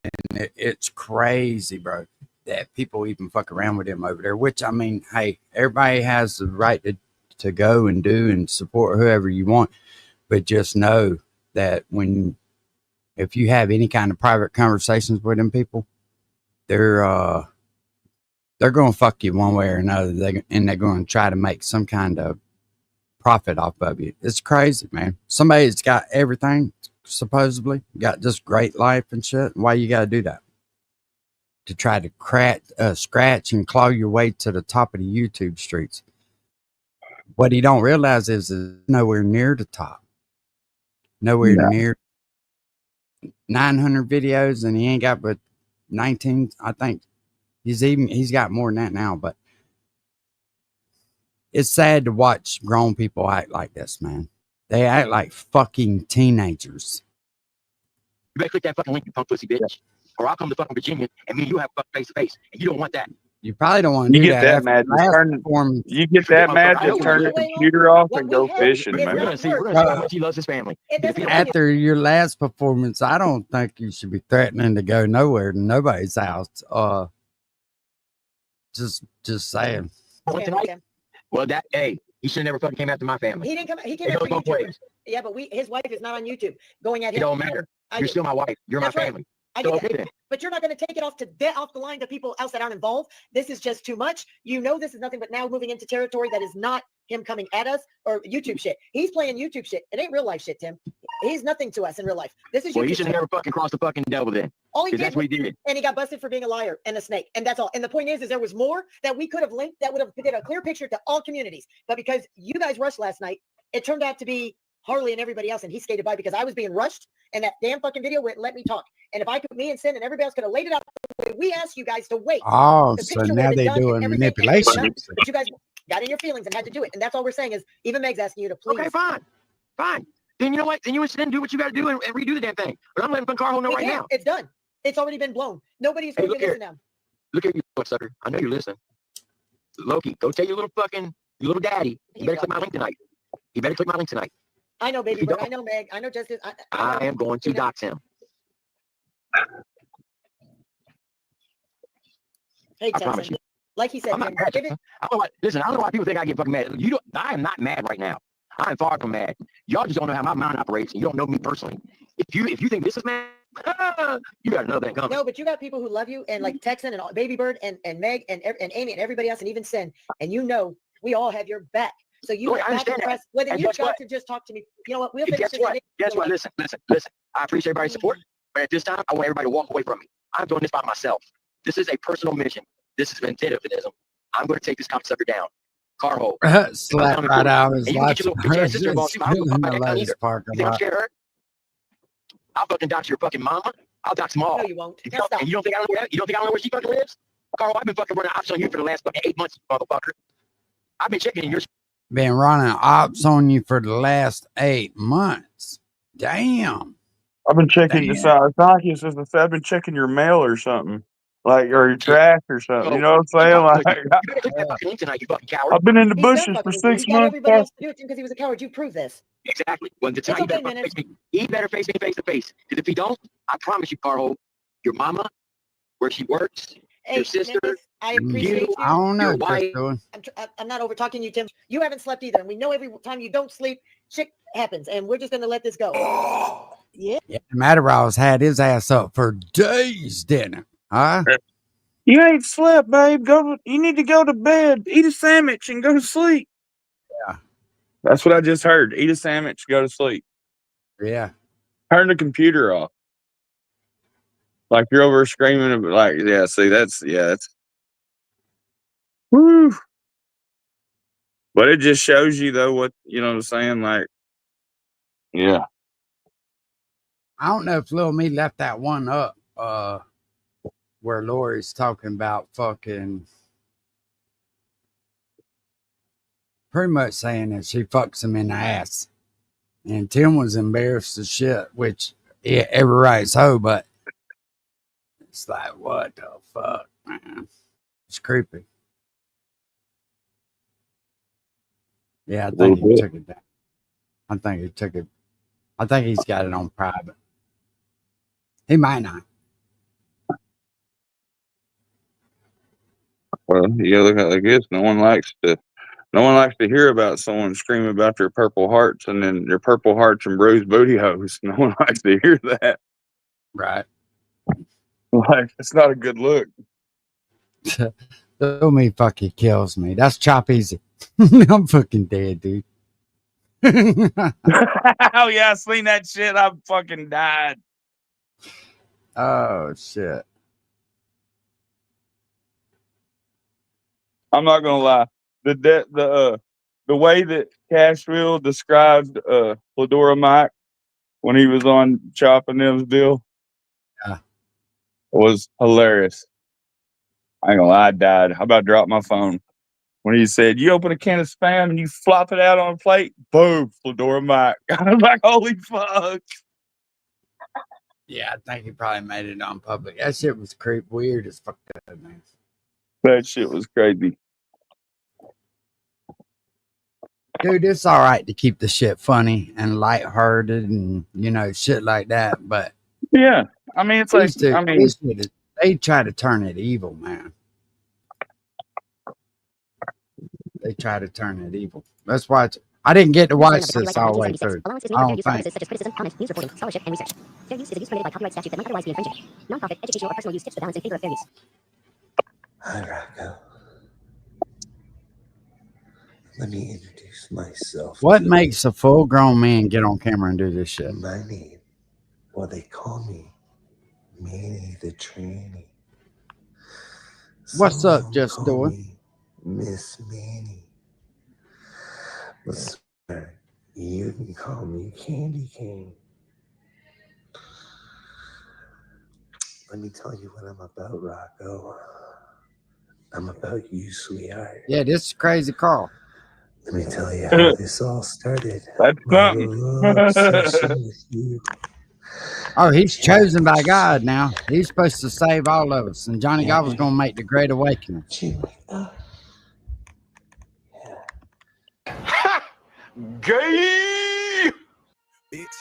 and it's crazy, bro, that people even fuck around with him over there. Which, I mean, hey, everybody has the right to go and do and support whoever you want, but just know that if you have any kind of private conversations with them people, they're they're going to fuck you one way or another. And they're going to try to make some kind of profit off of you. It's crazy, man. Somebody's got everything, supposedly, got just great life and shit. Why you got to do that? To try to scratch and claw your way to the top of the YouTube streets. What he don't realize is nowhere near the top. Nowhere near 900 videos, and he ain't got but 19. I think he's got more than that now, but it's sad to watch grown people act like this, man. They act like fucking teenagers. You better click that fucking link, you punk pussy bitch. Or I'll come to fucking Virginia and me and you have fucking face to face. And you don't want that. You probably don't want to do that. You get that mad, just turn the computer off and go fishing, man. We're gonna see how much he loves his family. After your last performance, I don't think you should be threatening to go nowhere to nobody's house. Just saying. Tonight? Well, hey, he should have never fucking came after my family. He didn't come. He came after YouTubers. Yeah, but his wife is not on YouTube going at him. It don't matter. You're still my wife. You're my family. I get that. But you're not going to take it off the line to people else that aren't involved. This is just too much. You know, this is nothing but now moving into territory that is not him coming at us or YouTube shit. He's playing YouTube shit. It ain't real life shit, Tim. He's nothing to us in real life. This is well, he should never fucking cross the fucking devil then. All he did, that's what he did. And he got busted for being a liar and a snake. And that's all. And the point is there was more that we could have linked that would have did a clear picture to all communities. But because you guys rushed last night, it turned out to be Harley and everybody else, and he skated by because I was being rushed, and that damn fucking video wouldn't let me talk. And if I could, me and Sin and everybody else could have laid it out the way we asked you guys to wait. Oh, so now they're doing manipulation. But you guys got in your feelings and had to do it. And that's all we're saying is even Meg's asking you to please. Okay, fine. Then you know what? Then you and do what you got to do and redo the damn thing. But I'm letting Carl know right now. It's done. It's already been blown. Nobody's going to listen now. Look at you, sucker. I know you listen. Loki, go tell your little daddy. You better click my link tonight. I know, baby, but I know Meg. I know Justice. I am going to dox him. Hey, Texan. Like he said, listen, I don't know why people think I get fucking mad. I am not mad right now. I am far from mad. Y'all just don't know how my mind operates, and you don't know me personally. If you think this is mad, you got another thing coming. No, but you got people who love you, and like Texan and Baby Bird and Meg and Amy and everybody else, and even Sin, and you know we all have your back. So you have to press whether you got to just talk to me. You know what? We'll finish this. Guess what? Listen. I appreciate everybody's support, but at this time, I want everybody to walk away from me. I'm doing this by myself. This is a personal mission. This is vindictivism. I'm going to take this cocksucker down. Carho. Slap right out of his life. I'll fucking dox your fucking mama. I'll dox them all. No, you won't. And you don't think I know where she fucking lives? Carl, I've been fucking running ops on you for the last fucking 8 months, motherfucker. I've been checking in your. Been running ops on you for the last 8 months. Damn. I've been checking this out. I've been checking your mail or something. Or your trash or something. You know what I'm saying? I've been in the bushes for 6 months. Everybody else to do it because he was a coward. You prove this. Exactly. Well, the time he better face me face to face. Because if he don't, I promise you, Carl, your mama, where she works, your sister, I appreciate you. I don't know. I'm not over talking to you, Tim. You haven't slept either. And we know every time you don't sleep, shit happens. And we're just going to let this go. Yeah. Matterall's had his ass up for days, didn't it? Huh? You ain't slept, babe. You need to go to bed. Eat a sandwich and go to sleep. Yeah. That's what I just heard. Eat a sandwich, go to sleep. Yeah. Turn the computer off. Like you're over screaming, that's woo. But it just shows you though what you know what I'm saying, yeah. I don't know if Lil Me left that one up, where Lori's talking about fucking pretty much saying that she fucks him in the ass. And Tim was embarrassed as shit, which every right so, but it's like, what the fuck, man? It's creepy. Yeah, I think he took it down. I think he's got it on private. He might not. Well, you gotta look at it like this. No one likes to hear about someone screaming about their purple hearts and then their purple hearts and bruised booty holes. No one likes to hear that. Right. It's not a good look. The Still me fucking kills me. That's chop easy. I'm fucking dead, dude. Oh yeah, I seen that shit. I fucking died. Oh shit. I'm not gonna lie. The way that Cashville described Fedora Mike when he was on Chop and Them's deal was hilarious. I ain't gonna lie, I died. I about dropped my phone when he said, "You open a can of Spam and you flop it out on a plate." Boom, Fedora Mike. I was like, "Holy fuck!" Yeah, I think he probably made it on public. That shit was weird as fuck, man. That shit was crazy. Dude, it's all right to keep the shit funny and lighthearted and shit like that. But yeah, I mean, it's like they try to turn it evil, man. They try to turn it evil. That's why I didn't get to watch this all the way through. Allowance is made for fair use for purposes such as criticism, comment, news reporting, scholarship, and research. Fair use is a use permitted by copyright statute that might otherwise be infringing. Non-profit, educational, or personal use tips the balance in favor of fair use. Hi, Rocco. Let me introduce myself. What makes a full-grown man get on camera and do this shit? My name, well, they call me Manny the Tranny. What's up, Just call Doing? me Miss Manny. But sir, you can call me Candy Cane. Let me tell you what I'm about, Rocco. I'm about you, sweetheart. Yeah, this is Crazy Carl. Let me tell you how this all started. That's My something. little obsession with you. Oh, he's chosen by God now. He's supposed to save all of us. And Johnny God was going to make the Great Awakening. Gay! Bitch,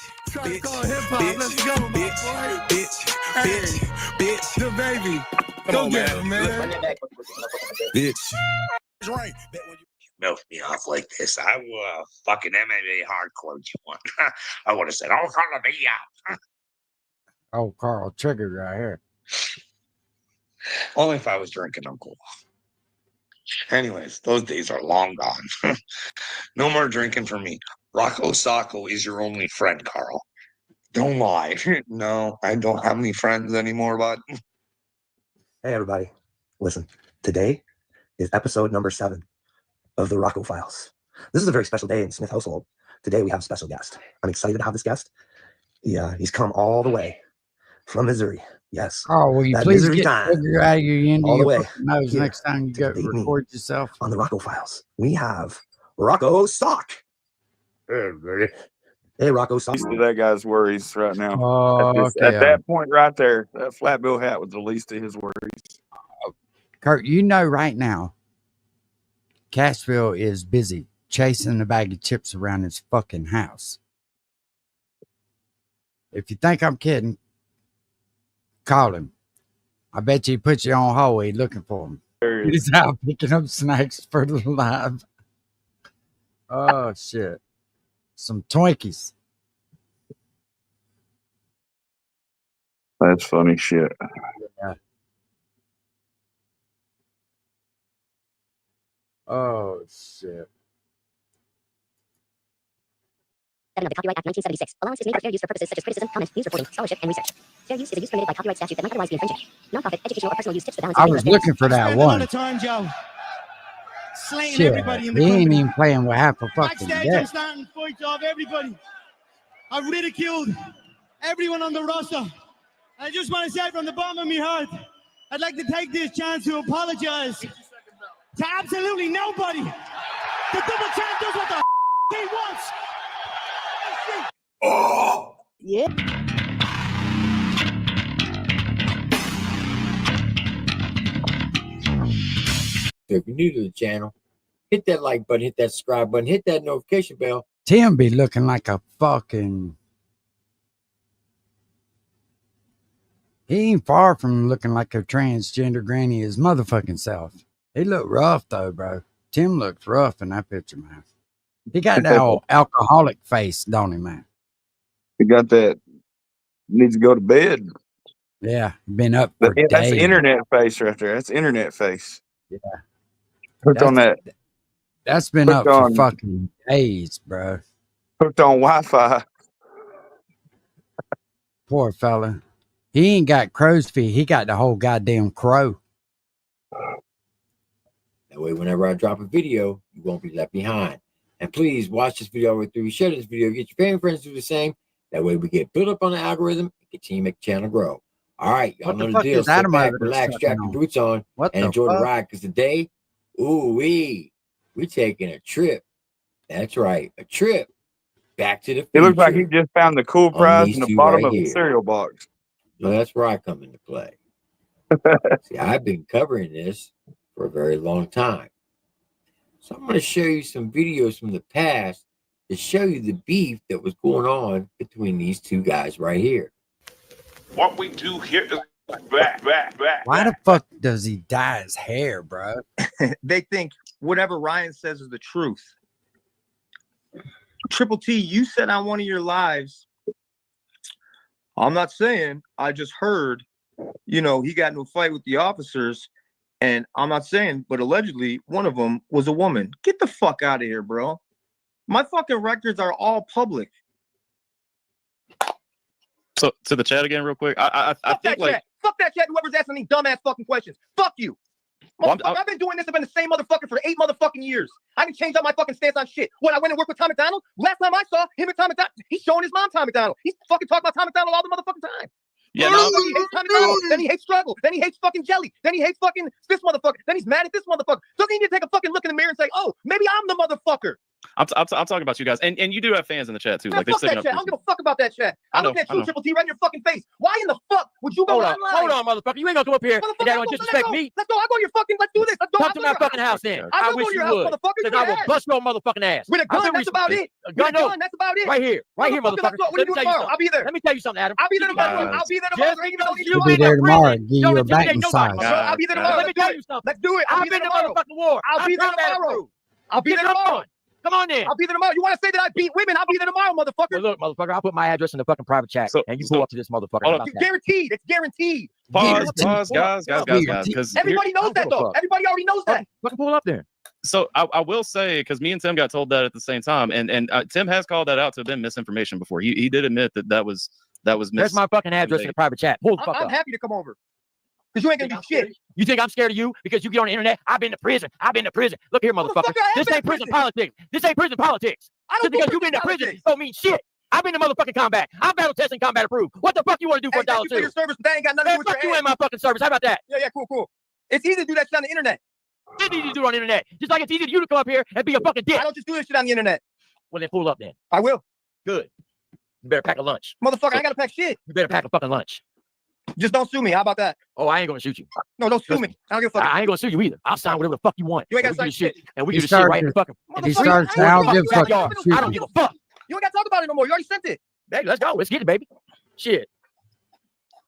the baby. Go get him, man. Bitch. Right. Milk me off like this. I will fucking MMA hardcore you want. I would have said, "Oh, follow me out." Oh, Carl triggered right here. Only if I was drinking, Uncle. Anyways, those days are long gone. No more drinking for me. Rocco Sacco is your only friend, Carl. Don't lie. No, I don't have any friends anymore, bud. Hey, everybody. Listen, today is episode number 7 of the Rocco Files. This is a very special day in the Smith household. Today we have a special guest. I'm excited to have this guest. He's come all the way from Missouri. Yes. Oh, will you that please Missouri get time, sugar out of your end all of the your way fucking nose here next time you to go debate me record yourself? on the Rocco Files. We have Rocco Sock. Hey, buddy. Hey, Rocco Sock. Least of that guy's worries right now. Oh, At that point right there, that flat bill hat was the least of his worries. Kurt, you know right now, Cashville is busy chasing a bag of chips around his fucking house. If you think I'm kidding, call him. I bet you he put you on hold. He's looking for him. He's out picking up snacks for the live. Oh, shit. Some Twinkies. That's funny shit. Yeah. Oh, shit. 7 of the Copyright Act 1976. Allowance is made for fair use for purposes such as criticism, comment, news reporting, scholarship, and research. Fair use is a use permitted by copyright statute that might otherwise be infringing. Non-profit, educational, or personal use tips the balance in I favor was of fair use. looking for that one. Time, Joe. Slaying Shit. everybody in the He ain't company. even playing with half a fucking Backstage, I'm deck. starting fights off everybody. I ridiculed everyone on the roster. I just want to say from the bottom of my heart, I'd like to take this chance to apologize to absolutely nobody. The double champ does what the he wants. Oh! Yeah. If you're new to the channel, hit that like button, hit that subscribe button, hit that notification bell. Tim be looking like a fucking... He ain't far from looking like a transgender granny his motherfucking self. He look rough though, bro. Tim looks rough in that picture, man. He got that old alcoholic face, don't he, man? He got that. Needs to go to bed. Yeah, been up for That's days. internet face right there. That's internet face. Hooked on that. That's been up Hooked for on- fucking days, bro. Hooked on Wi-Fi. Poor fella. He ain't got crow's feet. He got the whole goddamn crow. That way, whenever I drop a video, you won't be left behind. And please watch this video all the way through. Share this video. Get your family and friends to do the same. That way, we get built up on the algorithm and continue to make the channel grow. All right, y'all What the know the fuck deal. is Sit Adam back, over there relax, strap sucking your on? boots on, What and the enjoy the fuck? ride. Because today, we taking a trip. That's right, a trip back to the future. It looks like he just found the cool on prize these in the two bottom right of a here. cereal box. So that's where I come into play. See, I've been covering this for a very long time. So I'm going to show you some videos from the past to show you the beef that was going on between these two guys right here. What we do here is back. Why the fuck does he dye his hair, bro? They think whatever Ryan says is the truth. Triple T, you said on one of your lives, I'm not saying, I just heard, he got into a fight with the officers, and I'm not saying, but allegedly one of them was a woman. Get the fuck out of here, bro. My fucking records are all public. So to the chat again, real quick. I think like chat. Fuck that chat. Whoever's asking any dumbass fucking questions. Fuck you. Well, I've been doing this. I've been the same motherfucker for 8 motherfucking years. I didn't change up my fucking stance on shit. When I went and worked with Tom McDonald, last time I saw him and Tom McDonald, he's showing his mom Tom McDonald. He's fucking talking about Tom McDonald all the motherfucking time. Yeah, Then no. he hates Tom McDonald. Then he hates struggle. Then he hates fucking jelly. Then he hates fucking this motherfucker. Then he's mad at this motherfucker. Doesn't he need to take a fucking look in the mirror and say, oh, maybe I'm the motherfucker? I'm talking about you guys, and you do have fans in the chat too. Man, Like they're fuck that sticking chat. I up. don't give a fuck about that chat. I I'm know, looking at I you, know. Triple T, right in your fucking face. Why in the fuck would you go online? Hold on, motherfucker. You ain't gonna come up here and that don't disrespect me. Let's go. I'll go to your fucking. Let's do this. Let's go. Come I'll to go my your fucking house. house then. I'll I go wish to your you house, would. motherfucker. Because With I an will ass. bust your motherfucking ass. With a gun, that's about it. With a gun, that's about it. Right here, Motherfucker, motherfucker. What are you doing tomorrow? I'll be there. Let me tell you something, Adam. I'll be there tomorrow. Guys. I'll be there tomorrow. Just Ain't even no need to He'll go be in there there. tomorrow and give you Don't a intimidate back nobody. massage. I'll be there tomorrow. Let me tell you something. Let's do it. I've been to motherfucking war. I'll be there I've combat tomorrow. approved. I'll be there Come tomorrow. on. Come on then. I'll be there tomorrow. You want to say that I beat women? I'll be there tomorrow, motherfucker. Well, look, motherfucker, I'll put my address in the fucking private chat, and you pull up to this motherfucker. How about that? Guaranteed. It's guaranteed. Pause, guys, because Everybody knows that, though. Everybody already knows that. Fucking pull up there. So I will say, because me and Tim got told that at the same time, and Tim has called that out to have been misinformation before. He did admit that was There's my fucking address in the private chat. Pull the fuck I'm up. happy to come over. Because you ain't gonna do shit. You think I'm scared of you because you get on the internet? I've been to prison. I've been to prison. Look here, motherfucker. I have This been ain't to prison prison. politics. This ain't prison politics. I Just don't do because you've been to prison prison politics. don't mean shit. I've been to motherfucking combat. I'm battle testing, combat approved. What the fuck you want to do for Hey, a dollar thank you for your too? service, but that ain't got nothing to Man, do with fuck your you ass. in my fucking service. How about that? Yeah, cool. It's easy to do that shit on the internet. It's easy to do on the internet. Just like it's easy for you to come up here and be a fucking dick. I don't just do this shit on the internet. Well, then pull up then. I will. Good. You better pack a lunch. Motherfucker, I ain't gotta pack shit. You better pack a fucking lunch. Just don't sue me. How about that? Oh, I ain't gonna shoot you. No, don't sue me. I don't give a fuck. I ain't gonna sue you either. I'll sign whatever the fuck you want. You ain't And gotta we sign do the shit. And we He do the shit right in the started- fucking. He Motherfucker, starts I now. don't Give give a fuck. fuck. I don't give a fuck. You ain't gotta talk about it no more. You already sent it. Hey, let's go. Let's get it, baby. Shit.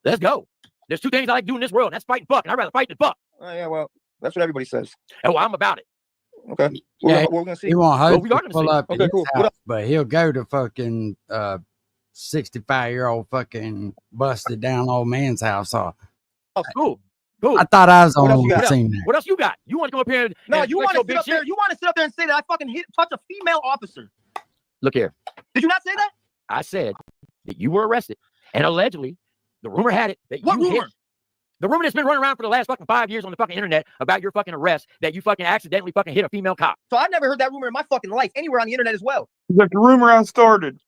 Let's go. There's two things I like to do in this world, and that's fight and fuck. And I'd rather fight than fuck. Oh, yeah, well, that's what everybody says. And well, I'm about it. Okay. Yeah, What we're gonna see. He won't Well, hope we to are gonna pull see. up Okay, at cool. his What house, but he'll go to fucking 65-year-old fucking busted down old man's house. Oh, Cool. Cool. I thought I was the What else only you one got? seen that. What else you got? You want to come up here and No, and you flex want your to big sit up there. shit? You want to sit up there and say that I fucking touch a female officer. Look here. Did you not say that? I said that you were arrested, and allegedly, the rumor had it that What you hit. rumor? The rumor that's been running around for the last fucking 5 years on the fucking internet about your fucking arrest, that you fucking accidentally fucking hit a female cop. So I've never heard that rumor in my fucking life anywhere on the internet as well. Like the rumor I started.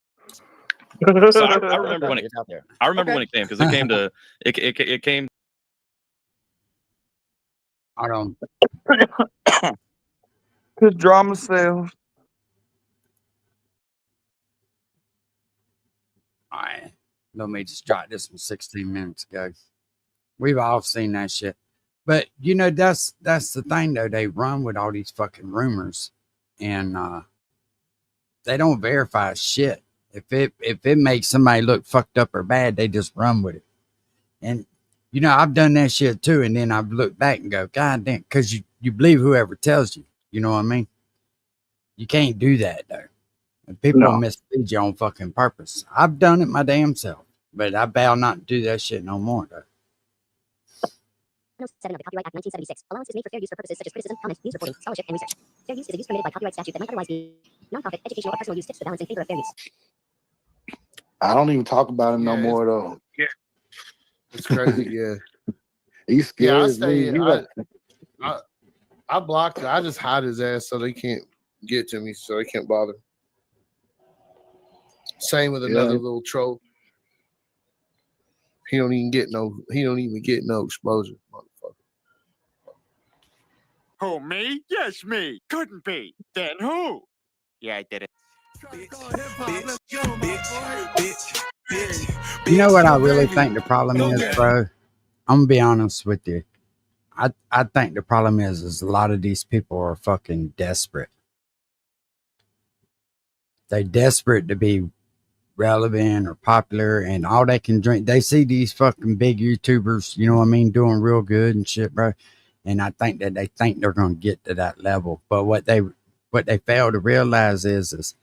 So I remember when it It's out there. I remember Okay. when it came because it came to it came. I don't. Cause drama sells. All right. Let me just jot this from 16 minutes ago. We've all seen that shit. But you know, that's the thing though. They run with all these fucking rumors, and they don't verify shit. If it makes somebody look fucked up or bad, they just run with it. And you know, I've done that shit too, and then I've looked back and go, God damn, because you believe whoever tells you. You know what I mean? You can't do that though. And people No. mislead you on fucking purpose. I've done it my damn self, but I vow not to do that shit no more though. 107 of the Copyright Act 1976. Allowance is made for fair use for purposes such as criticism, comment, news reporting, scholarship, and research. Fair use is a use permitted by copyright statute that might otherwise be non-profit, educational, or personal use. Tips to the balance in favor of fair use. I don't even talk about him no Yeah, more though. It's crazy. Yeah. He's Yeah, I scares stay. me. He like, I blocked it. I just hide his ass so they can't get to me, so they can't bother. Same with another little troll. He don't even get no exposure, motherfucker. Who, me? Yes, me. Couldn't be. Then who? Yeah, I did it. You know what I really think the problem is, bro? I'm gonna be honest with you. I think the problem is a lot of these people are fucking desperate. They're desperate to be relevant or popular, and all they can drink. They see these fucking big YouTubers, you know what I mean, doing real good and shit, bro. And I think that they think they're gonna get to that level. But what they fail to realize is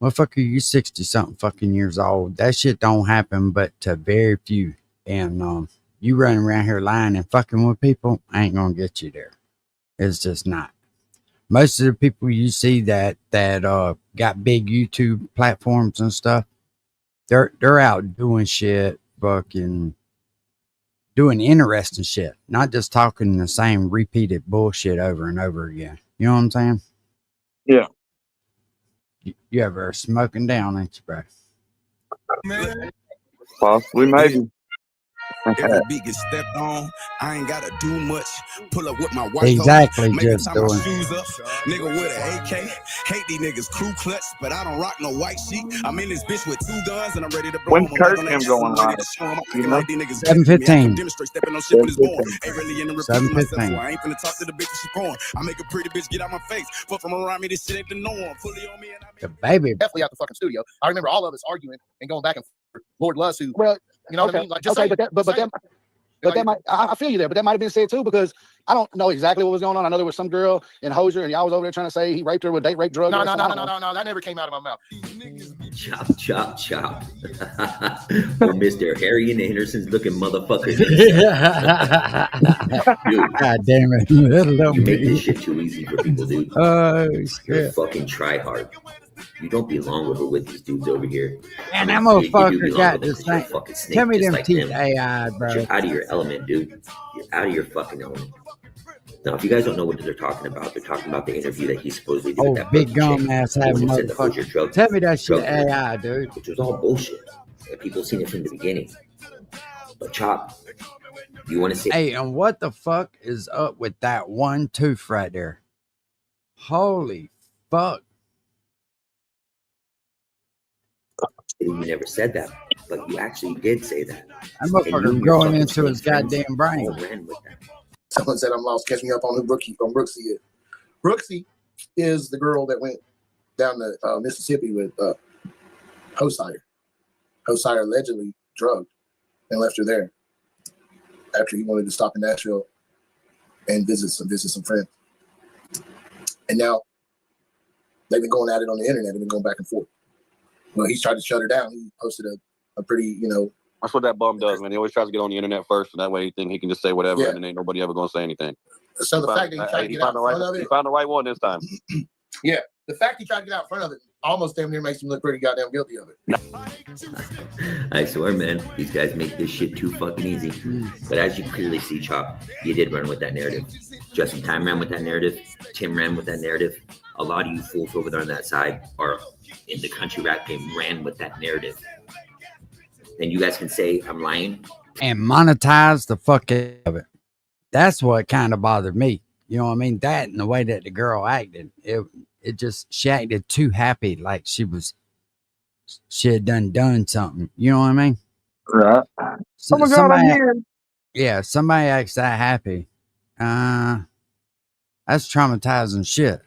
motherfucker, you 60 something fucking years old. That shit don't happen but to very few. And you running around here lying and fucking with people ain't gonna get you there. It's just not. Most of the people you see that got big YouTube platforms and stuff, they're out doing shit, fucking doing interesting shit, not just talking the same repeated bullshit over and over again. You know what I'm saying? Yeah. You ever smoking down, ain't you, bro? Possibly, maybe. Every beat gets stepped on. I ain't gotta do much. Pull up with my white Exactly, coat, make just tie my doing. shoes up. Nigga with an AK. Hate these niggas crew clutch, but I don't rock no white sheet. I'm in this bitch with 2 guns and I'm ready to blow When's 'em. I'm back Kirk on him that going shit, I'm live? ready to show 'em. I'm You acting know? like these niggas better than me. I 7:15. can demonstrate stepping on shit when it's born. 7:15. Ain't really in the repeating myself, so 7:15. I ain't finna talk to the bitch she born. I make a pretty bitch get out my face. Fuck from around me, this shit ain't the norm. Fully on me and I The baby. Definitely out the fucking studio. I remember all of us arguing and going back and forth. Lord Luz, who, well, you know what I okay, mean? Like, just okay, saying, but that might, I feel you there, but that might have been said too, because I don't know exactly what was going on. I know there was some girl in Hozier and y'all was over there trying to say he raped her with date rape drugs. No, that never came out of my mouth. Chop, chop, chop. For Mr. Harry and Anderson's looking motherfucker. Dude, God damn it. Little you make me. this shit too easy for people, dude. Oh, You're shit. fucking try hard. You don't belong over with these dudes over here. And I that mean, you do motherfucker belong got with them this 'cause you're a thing. fucking snake Tell me just them like teeth them. AI, But bro. you're out of your element, dude. You're out of your fucking element. Now, if you guys don't know what they're talking about the interview that he supposedly did Oh, with that big Berkey gum chick, ass the having one that said the Hozier motherfucker. drug, Tell me that shit drug dealer, AI, dude. which was all bullshit. And people seen it from the beginning. But Chop, you want to say Hey, and what the fuck is up with that one tooth right there? Holy fuck. you never said that, but you actually did say that. That And motherfucker you and your growing fucking into his snake friends goddamn brain. all ran with that. Someone said I'm lost. Catch me up on who Brooksy is. Brooksy is the girl that went down to Mississippi with Hozier. Hozier allegedly drugged and left her there after he wanted to stop in Nashville and visit some friends. And now they've been going at it on the internet. They've been going back and forth. Well, he's tried to shut her down. He posted a pretty, That's what that bum does, man. He always tries to get on the internet first, and that way he think he can just say whatever, Yeah. and then ain't nobody ever gonna say anything. So the fact that he tried to get out in front of He it, found the right one this time. yeah, the fact he tried to get out in front of it almost damn near makes him look pretty goddamn guilty of it. I swear, man, these guys make this shit too fucking easy. But as you clearly see, Chop, you did run with that narrative. Justin Time ran with that narrative. Tim ran with that narrative. A lot of you fools over there on that side are in the country rap game ran with that narrative. Then you guys can say I'm lying. And monetize the fuck out of it. That's what kind of bothered me. You know what I mean? That and the way that the girl acted. It just, she acted too happy, like she had done something. You know what I mean? Right. So, Oh my God, somebody, I'm here. yeah, somebody acts that happy. That's traumatizing shit.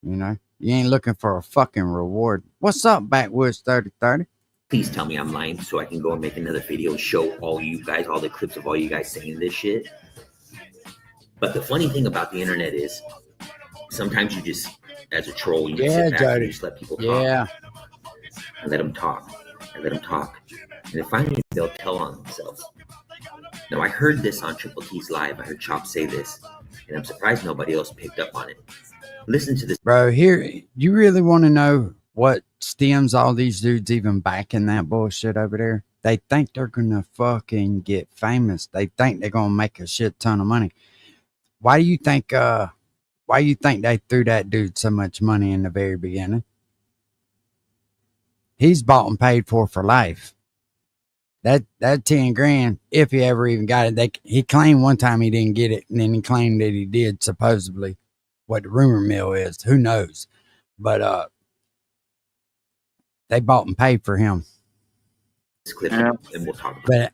You know, you ain't looking for a fucking reward. What's up, Backwoods 3030? Please tell me I'm lying so I can go and make another video and show all you guys, all the clips of all you guys saying this shit. But the funny thing about the internet is sometimes you just, as a troll, you just sit back and you just let people talk. Yeah. And let them talk. And let them talk. And then finally they'll tell on themselves. Now, I heard this on Triple T's Live. I heard Chop say this, and I'm surprised nobody else picked up on it. Listen to this. Bro, here, you really want to know what stems all these dudes even back in that bullshit over there? They think they're going to fucking get famous. They think they're going to make a shit ton of money. Why do you think they threw that dude so much money in the very beginning? He's bought and paid for life. That 10 grand, if he ever even got it, he claimed one time he didn't get it, and then he claimed that he did, supposedly. What the rumor mill is, who knows? But they bought and paid for him. Clip, and we'll talk about it.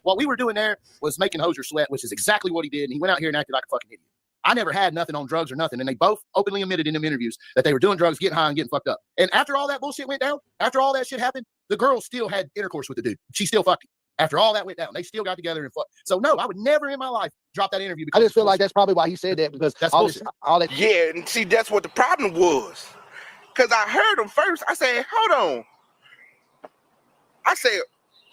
What we were doing there was making Hozier sweat, which is exactly what he did. And he went out here and acted like a fucking idiot. I never had nothing on drugs or nothing. And they both openly admitted in them interviews that they were doing drugs, getting high, and getting fucked up. And after all that bullshit went down, after all that shit happened, the girl still had intercourse with the dude. She still fucked him. After all that went down, they still got together and fucked. So no, I would never in my life drop that interview. I just feel like that's probably why he said that, because that's all that. Yeah, and see, that's what the problem was. Because I heard him first. I said, hold on. I said,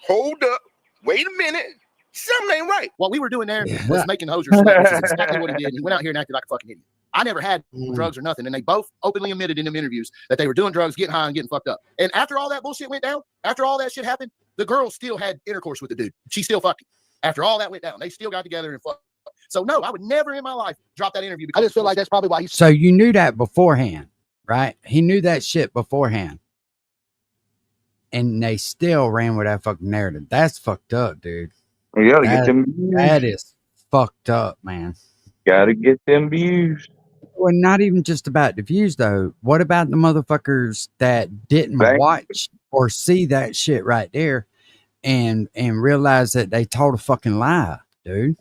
hold up. Wait a minute. Something ain't right. What we were doing there was making Hozier sweat, which is exactly what he did. He went out here and acted like a fucking idiot. I never had drugs or nothing. And they both openly admitted in them interviews that they were doing drugs, getting high, and getting fucked up. And after all that bullshit went down, after all that shit happened, the girl still had intercourse with the dude. She still fucked him. After all that went down, they still got together and fucked. So no, I would never in my life drop that interview. I just feel like that's probably why he. So you knew that beforehand, right? He knew that shit beforehand. And they still ran with that fucking narrative. That's fucked up, dude. You gotta get them views. That is fucked up, man. Gotta get them views. Well, not even just about the views, though. What about the motherfuckers that didn't watch or see that shit right there and realize that they told a fucking lie, dude?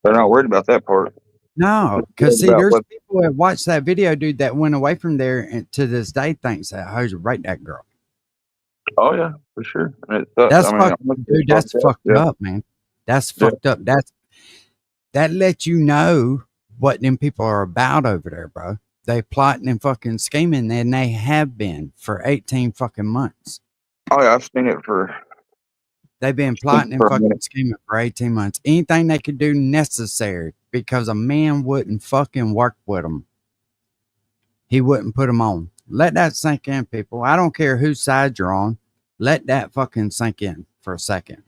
They're not worried about that part. No, because see, there's people that watched that video, dude, that went away from there and to this day thinks that Hozier raped that girl. Oh yeah, for sure. That's fucked, dude. That's fucked up, man. That's fucked up. That lets you know what them people are about over there, bro. They plotting and fucking scheming, and they have been for 18 fucking months. Oh yeah, I've seen it for. They've been plotting and fucking scheming for 18 months. Anything they could do necessary, because a man wouldn't fucking work with them. He wouldn't put them on. Let that sink in, people. I don't care whose side you're on. Let that fucking sink in for a second.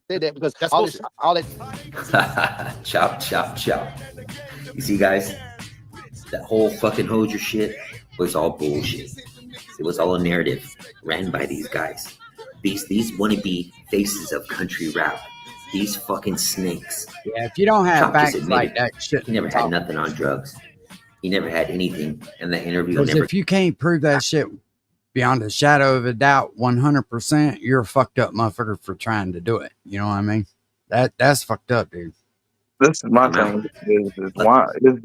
Did that because that's all that. Chop. You see, guys, that whole fucking Hozier shit was all bullshit. It was all a narrative ran by these guys. These wannabe faces of country rap. These fucking snakes. Yeah, if you don't have facts like that, shit. He never had nothing on drugs. He never had anything in that interview. Because if you can't prove that shit beyond a shadow of a doubt, 100%, you're a fucked up motherfucker for trying to do it. You know what I mean? That's fucked up, dude. This is my thing. Is why is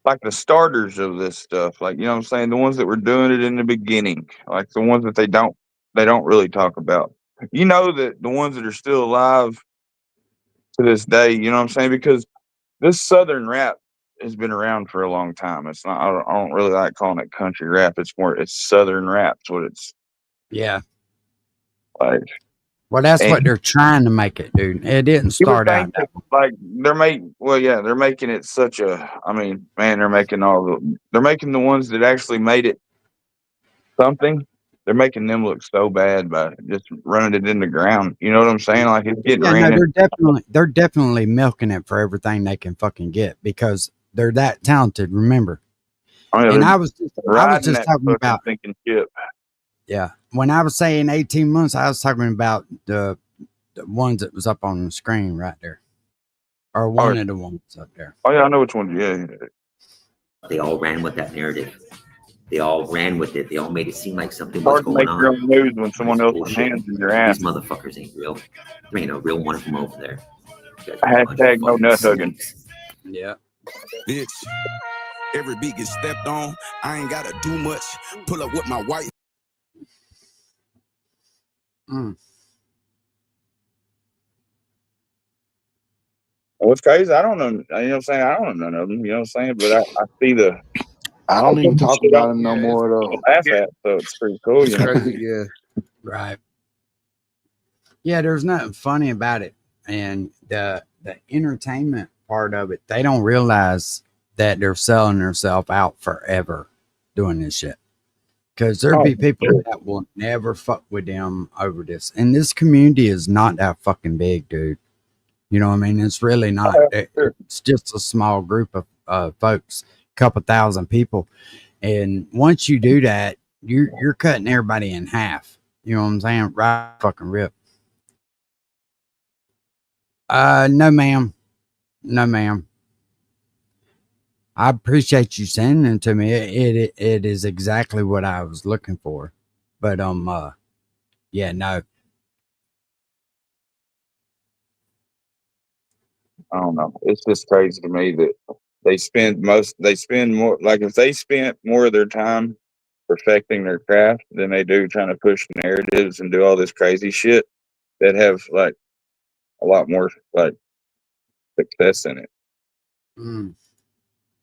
like the starters of this stuff, like, you know what I'm saying, the ones that were doing it in the beginning, like the ones that they don't really talk about. You know, that the ones that are still alive to this day, you know what I'm saying? Because this Southern rap has been around for a long time. It's not, I don't really like calling it country rap. It's Southern rap. It's what it's. Yeah. Like. Well, that's what they're trying to make it, dude. It didn't start out that way. Like they're making it such a. I mean, man, they're making the ones that actually made it something. They're making them look so bad by just running it in the ground. You know what I'm saying? Like it's getting ran. No, they're definitely milking it for everything they can fucking get because they're that talented. Remember, and I was just talking about thinking ship. Yeah, when I was saying 18 months, I was talking about the ones that was up on the screen right there, or one of the ones up there. Oh yeah, I know which one. Yeah. They all ran with that narrative. They all ran with it. They all made it seem like something was going on. Hard to make your own news when someone else's hands in your ass. These motherfuckers ain't real. There ain't a real one of them over there. Hashtag no nut hugging. Yeah. Bitch, every beat gets stepped on. I ain't gotta do much. Pull up with my white. What's crazy? I don't know. You know what I'm saying? I don't know none of them. You know what I'm saying? But I see the. I don't even talk about him no more though. Laugh at, so it's pretty cool. It's crazy, yeah. Right. Yeah, there's nothing funny about it. And the entertainment part of it, they don't realize that they're selling themselves out forever doing this shit. Because there'll be people that will never fuck with them over this. And this community is not that fucking big, dude. You know what I mean? It's really not. It's just a small group of folks, a couple thousand people. And once you do that, you're cutting everybody in half. You know what I'm saying? Right fucking rip. No, ma'am. No, ma'am. I appreciate you sending it to me. It is exactly what I was looking for. But yeah, no. I don't know. It's just crazy to me that they spend more, like if they spent more of their time perfecting their craft than they do trying to push narratives and do all this crazy shit, that have like a lot more like success in it.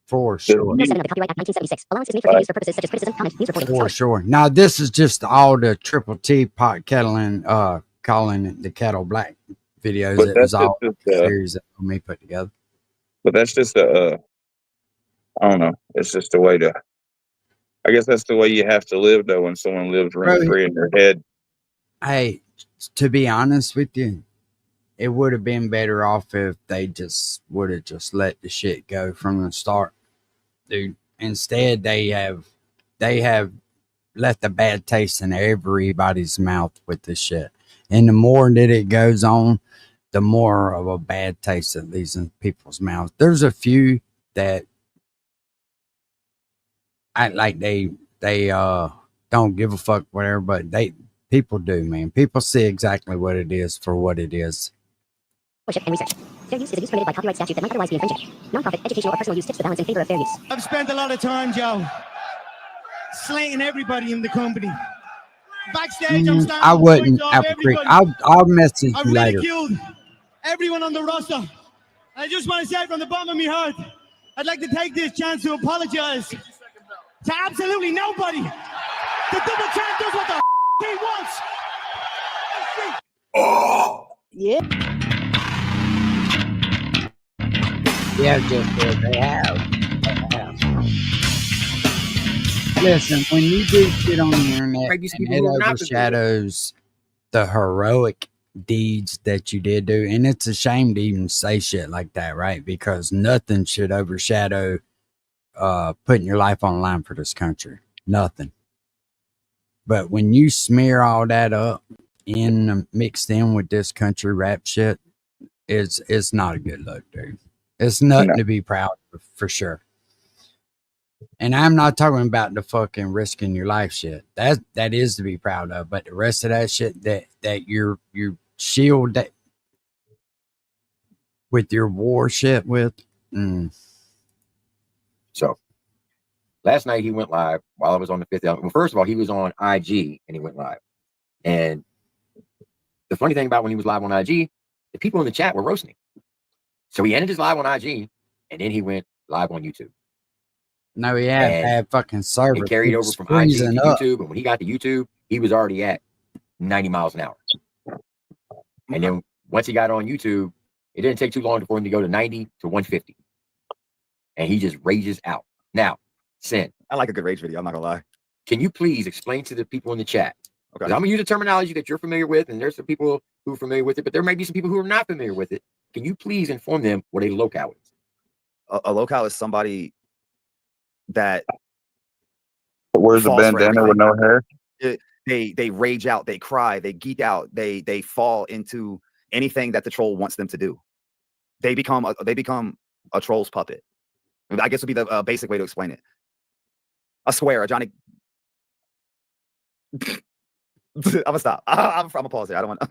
For sure. Rule 7 of the Copyright Act 1976. Allowance is made for fair use for purposes such as criticism, comment, news reporting, For scholarship. sure. Now this is just all the Triple T pot kettling, calling it the kettle black videos. But It was that's all just, a series that me put together. But that's just I don't know. It's just a way to. I guess that's the way you have to live, though, when someone lives rent free in their head. Hey, to be honest with you, it would have been better off if they just would have just let the shit go from the start, dude. Instead, they have left a bad taste in everybody's mouth with this shit. And the more that it goes on, the more of a bad taste it leaves in people's mouths. There's a few that act like they don't give a fuck, whatever, but people do, man. People see exactly what it is for what it is. Scholarship and research. Fair use is a use permitted by copyright statute that might otherwise be infringing. Non-profit, educational, or personal use tips the balance in favor of fair use. I've spent a lot of time, Joe, slaying everybody in the company. Backstage, I'm standing I on wouldn't points have of a creek. everybody. I'll message I've you later. ridiculed everyone on the roster. I just want to say from the bottom of my heart, I'd like to take this chance to apologize to absolutely nobody. The double champ does what the he wants. Oh. Yeah. Yeah, just they have. Listen, when you do shit on the internet and it overshadows the heroic deeds that you did do, and it's a shame to even say shit like that, right? Because nothing should overshadow putting your life on the line for this country. Nothing. But when you smear all that up mixed in with this country rap shit, it's not a good look, dude. It's nothing to be proud of, for sure. And I'm not talking about the fucking risking your life shit. That is to be proud of. But the rest of that shit that you shield that with your war shit with. So last night he went live while I was on the fifth album. Well, first of all, he was on IG and he went live. And the funny thing about when he was live on IG, the people in the chat were roasting him. So he ended his live on IG and then he went live on YouTube. No, he had bad fucking service. It carried over from IG to YouTube. And when he got to YouTube, he was already at 90 miles an hour. And then once he got on YouTube, it didn't take too long for him to go to 90 to 150. And he just rages out. Now, Sin. I like a good rage video. I'm not gonna lie. Can you please explain to the people in the chat? Okay. I'm gonna use a terminology that you're familiar with, and there's some people who are familiar with it, but there may be some people who are not familiar with it. Can you please inform them what a locale is? A locale is somebody that wears a bandana with no hair. They rage out, they cry, they geek out, they fall into anything that the troll wants them to do. They become a troll's puppet. I guess would be the basic way to explain it. I swear, Johnny. I'm gonna stop. I'm gonna pause here. I don't want.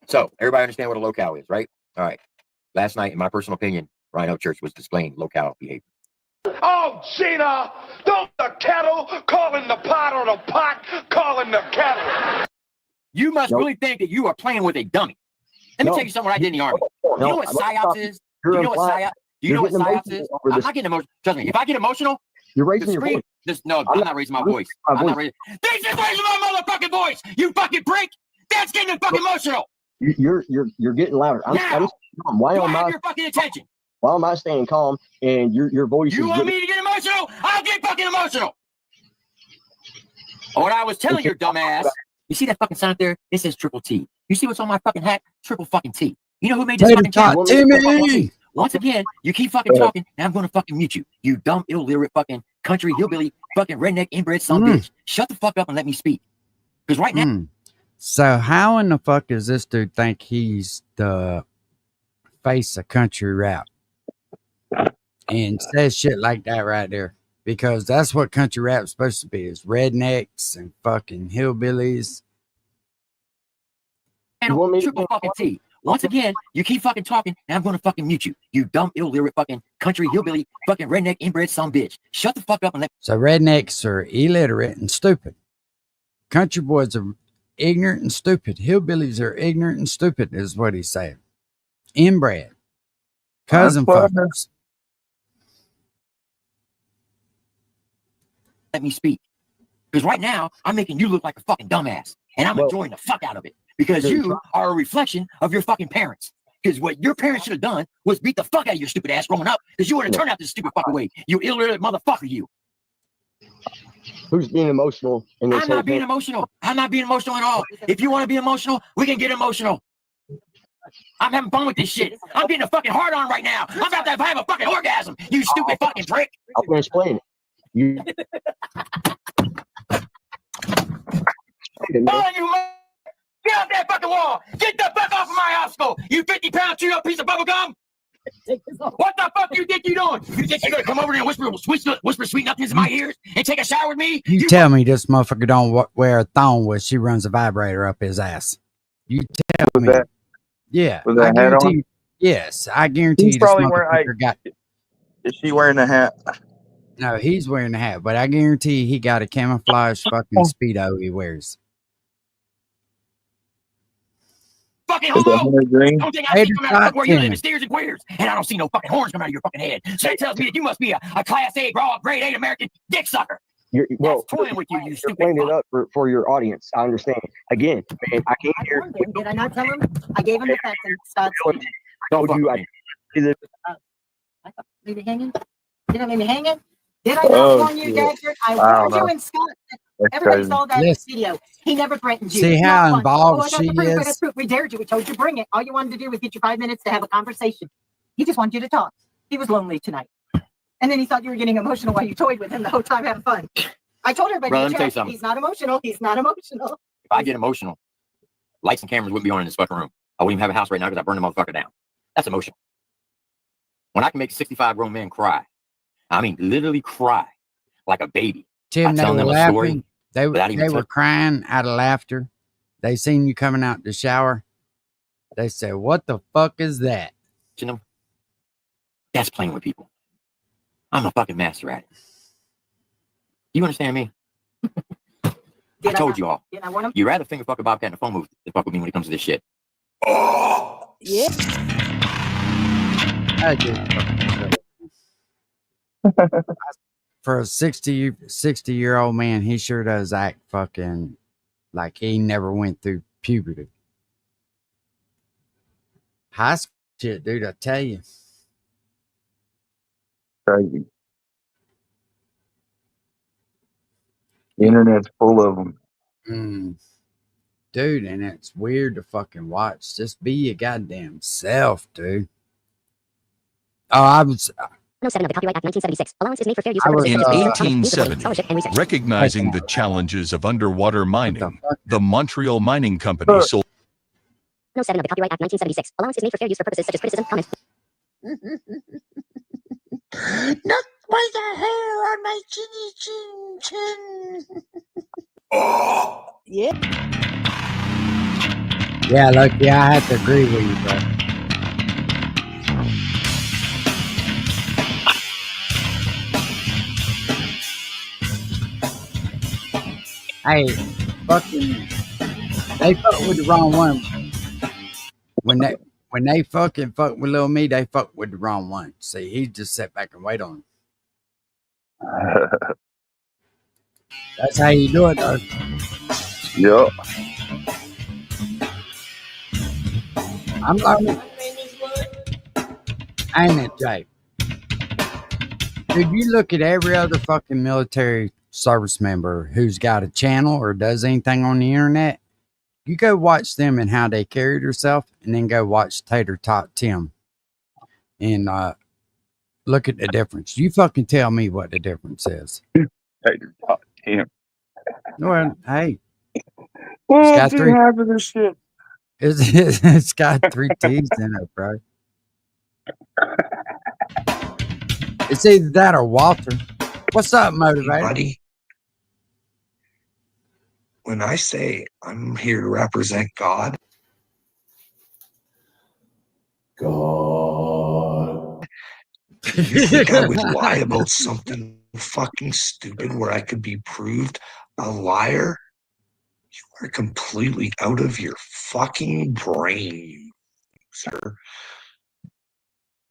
So everybody understand what a locale is, right? All right. Last night, in my personal opinion, Rhino Church was displaying locale behavior. Oh, Gina, don't the kettle calling the pot or the pot calling the kettle. You must really think that you are playing with a dummy. Let me tell you something I did in the Army. You know what PSYOPs is? Do you know what PSYOPs? Do you know what PSYOPs is? I'm not getting emotional. Trust me, if I get emotional, you're raising your voice. No, I'm not raising my voice. I'm not raising. This is raising my motherfucking voice. You fucking prick. That's getting fucking emotional. You're getting louder. I'm Now, calm. Why do I am have I your fucking attention? why am I staying calm and your voice You is want getting me to get emotional? I'll get fucking emotional. What I was telling your dumbass. You see that fucking sign up there? It says triple T. You see what's on my fucking hat? Triple fucking T. You know who made this Tater fucking tot chat? Timmy! Once again, you keep fucking talking, and I'm gonna fucking mute you. You dumb, illiterate fucking country hillbilly, fucking redneck inbred son of a bitch. Shut the fuck up and let me speak. Because right now, So how in the fuck does this dude think he's the face of country rap and says shit like that right there? Because that's what country rap's supposed to be, is rednecks and fucking hillbillies. triple fucking T. Once again, you keep fucking talking, and I'm gonna fucking mute you. You dumb, illiterate fucking country hillbilly, fucking redneck inbred son of a bitch. Shut the fuck up and let. So rednecks are illiterate and stupid. Country boys are ignorant and stupid. Hillbillies are ignorant and stupid, is what he's saying. Inbred. Cousin fuckers. Let me speak. Because right now, I'm making you look like a fucking dumbass. And I'm enjoying the fuck out of it. Because you are a reflection of your fucking parents. Because what your parents should have done was beat the fuck out of your stupid ass growing up. Because you would have turned out this stupid fucking way. You illiterate motherfucker, you. Who's being emotional in this I'm whole not being thing? emotional. I'm not being emotional at all. If you want to be emotional, we can get emotional. I'm having fun with this shit. I'm getting a fucking hard on right now. I'm about to have a fucking orgasm. You stupid fucking prick. I'm gonna explain it. You All you get off that fucking wall. Get the fuck off of my obstacle. You 50-pound chewed up piece of bubble gum. What the fuck you think you doing? You think you're gonna come over here and whisper sweet nothings in my ears and take a shower with me? You tell me this motherfucker don't wear a thong when she runs a vibrator up his ass. You tell me. Yeah, With I that hat on? guarantee. Yes, I guarantee He's you this probably wearing. motherfucker got. Is she wearing a hat? No, he's wearing a hat, but I guarantee he got a camouflage fucking Speedo he wears. Fucking Is that homo. Hunter Green? Don't think I see come out of where you live Timmy. in stairs and queers, and I don't see no fucking horns come out of your fucking head. So that tells me that you must be a class A, grade A American dick sucker. well, toying with you, you you're stupid playing it up for your audience. I understand. Again, man, I came here. Did I not tell him? I gave him the facts and Scott. I told you I did it. Leave me hanging? You don't leave me hanging? Did I not Oh, warn you, shit. Dexter? I I warned don't you know. and Scott. That's Everybody crazy. saw that Yes. video. He never threatened you. See Not how once. involved Oh, I got the she proof, I got is? the proof. We dared you. We told you bring it. All you wanted to do was get your 5 minutes to have a conversation. He just wanted you to talk. He was lonely tonight. And then he thought you were getting emotional while you toyed with him the whole time having fun. I told everybody, Bro, in let the me tell you chat, something. he's not emotional. He's not emotional. If I get emotional, lights and cameras wouldn't be on in this fucking room. I wouldn't even have a house right now because I burned the motherfucker down. That's emotional. When I can make 65 grown men cry, I mean literally cry like a baby. Tim, I'm they telling were them a story laughing. They without even were touching. crying out of laughter. They seen you coming out the shower. They said, "What the fuck is that?" You know, that's playing with people. I'm a fucking master at it. You understand me? I told you all. Did I want him? You'd rather finger fuck a bobcat in a phone booth than fuck with me when it comes to this shit. Yeah. I do. For a 60-year-old man, he sure does act fucking like he never went through puberty. High school shit, dude, I tell you. Crazy. The internet's full of them. Dude, and it's weird to fucking watch. Just be your goddamn self, dude. Oh, I was... 107 of the Copyright Act 1976. Allowance is made for fair use I for was, purposes such as In educational, news reporting, 1870, scholarship, and research. recognizing the challenges of underwater mining, the Montreal Mining Company sold 107 of the Copyright Act 1976. Allowance is made for fair use for purposes such as criticism, comment. Not by the hair on my chinny chin. Yeah. Yeah, look, yeah, I have to agree with you, bro. Hey, fucking, they fuck with the wrong one. When they fucking fuck with little me, they fuck with the wrong one. See, he just sat back and wait on him. That's how you do it, though. Yup. I'm learning. Ain't it, Jay? Dude, you look at every other fucking military service member who's got a channel or does anything on the internet. You go watch them and how they carry themselves, and then go watch Tater Tot Tim. And look at the difference. You fucking tell me what the difference is. Tater Tot Tim. Well, hey. Well, It's got three. half of this shit. It's got 3 T's in it, bro. It's either that or Walter. What's up, Motivator? Buddy, when I say I'm here to represent God, you think I would lie about something fucking stupid where I could be proved a liar? You are completely out of your fucking brain, you sir.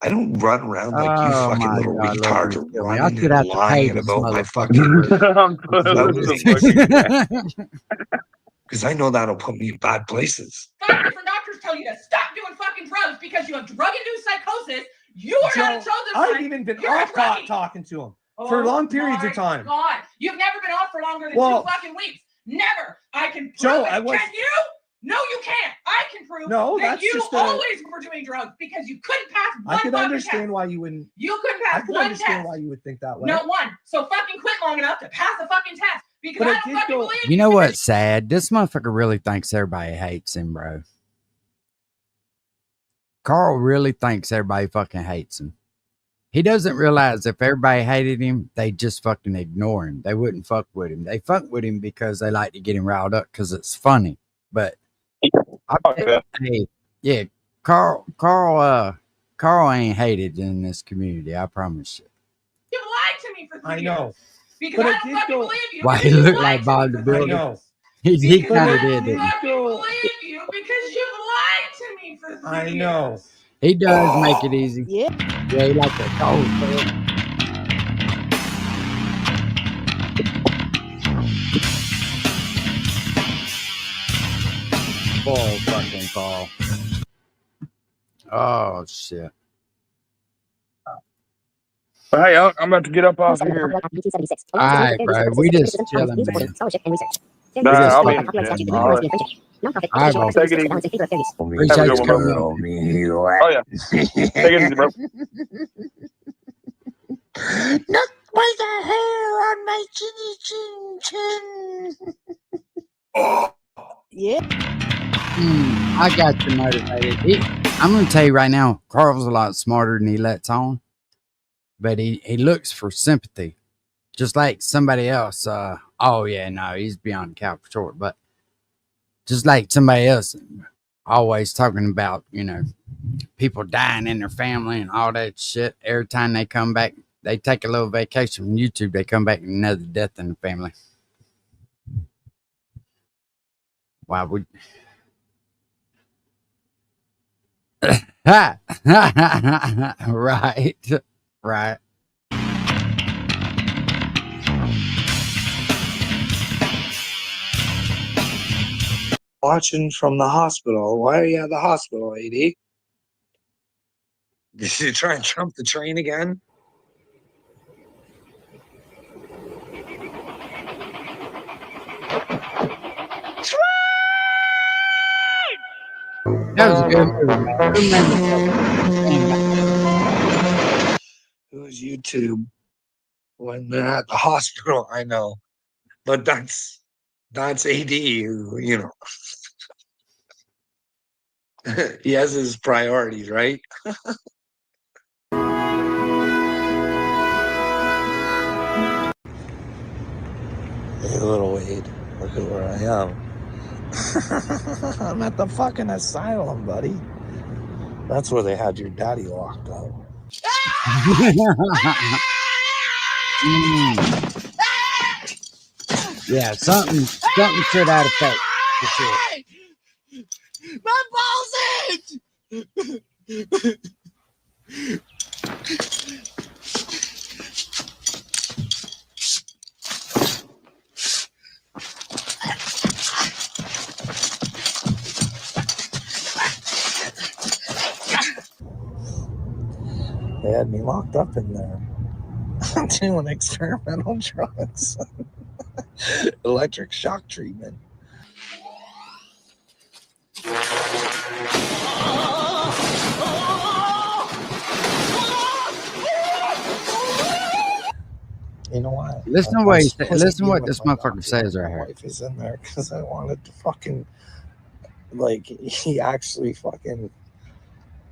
I don't run around like you Oh fucking my little God, retards Logan, are kill me. I running should and have to pay lying this about my motherfucker. fucking because I know that'll put me in bad places. 5 different doctors tell you to stop doing fucking drugs because you have drug-induced psychosis. You are not a Joe, chosen I've one. even been You're a off druggie. talking to him for Oh long periods my of time. God, you've never been off for longer than Well, 2 fucking weeks. Never. I can prove Joe, it. I was- Can you? No, you can't. I can prove No, that that's you just a- always were doing drugs because you couldn't pass one I could fucking understand test. why you wouldn't. You couldn't I pass could one understand test. why you would think that way. Not one. So fucking quit long enough to pass the fucking test because But I I don't did fucking go- believe You know what's sad? This motherfucker really thinks everybody hates him, bro. Carl really thinks everybody fucking hates him. He doesn't realize if everybody hated him, they just fucking ignore him. They wouldn't fuck with him. They fuck with him because they like to get him riled up because it's funny. But hey, yeah, Carl ain't hated in this community. I promise you. You've lied to me for 3 I years. know. Because But I I don't did fucking go- believe you. Why because he you look lied like to Bob me the for 3 Builder? know. He Because kind I of did, don't didn't he? fucking believe you because you've lied to me for 3 I years. know. He does make it easy. Yeah, he like that cold foot. Poor fucking Carl. Oh shit. But hey, I'm about to get up off of here. All right, bro. We just chilling, man. Nah, I'll be in the Copyright gym. statute, All the right. infringement. Non-profit All right, educational bro. purposes, Take it balance in favor of fair use. Appreciate Have a you good one, coming bro. in. Oh yeah. Take it easy, bro. Look by the hair on my chinny chin chin. Yeah. I got you motivated. I'm gonna tell you right now, Carl's a lot smarter than he lets on, but he looks for sympathy, just like somebody else. Oh yeah, no, he's beyond the cow for short, but just like somebody else, always talking about people dying in their family and all that shit. Every time they come back, they take a little vacation from YouTube. They come back with another death in the family. Why would? right. Watching from the hospital. Why are you at the hospital, AD? Did you try and jump the train again? That was a good movie. Who's YouTube when they're at the hospital? I know, but that's AD. Who, he has his priorities, right? Hey, little Wade, look at where I am. I'm at the fucking asylum, buddy. That's where they had your daddy locked up. Yeah, something to that effect for sure. My balls itch! They had me locked up in there. I'm doing experimental drugs. Electric shock treatment. You know what? Listen to what he said. Listen to what this motherfucker says right here. Wife is in there because I wanted to fucking, like, he actually fucking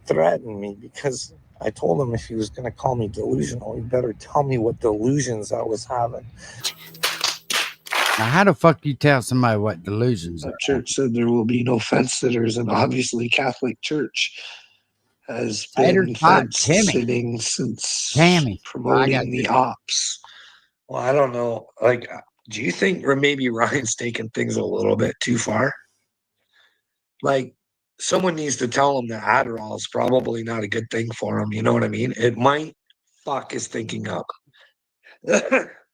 threatened me because I told him if he was going to call me delusional, he better tell me what delusions I was having. Now, how the fuck do you tell somebody what delusions The are? church said there will be no fence sitters, and obviously Catholic Church has Tater been tot fence Timmy. sitting since Tammy. promoting the ops. Well, I don't know. Like, Do you think maybe Ryan's taking things a little bit too far? Like, someone needs to tell him that Adderall is probably not a good thing for him. You know what I mean? It might fuck his thinking up.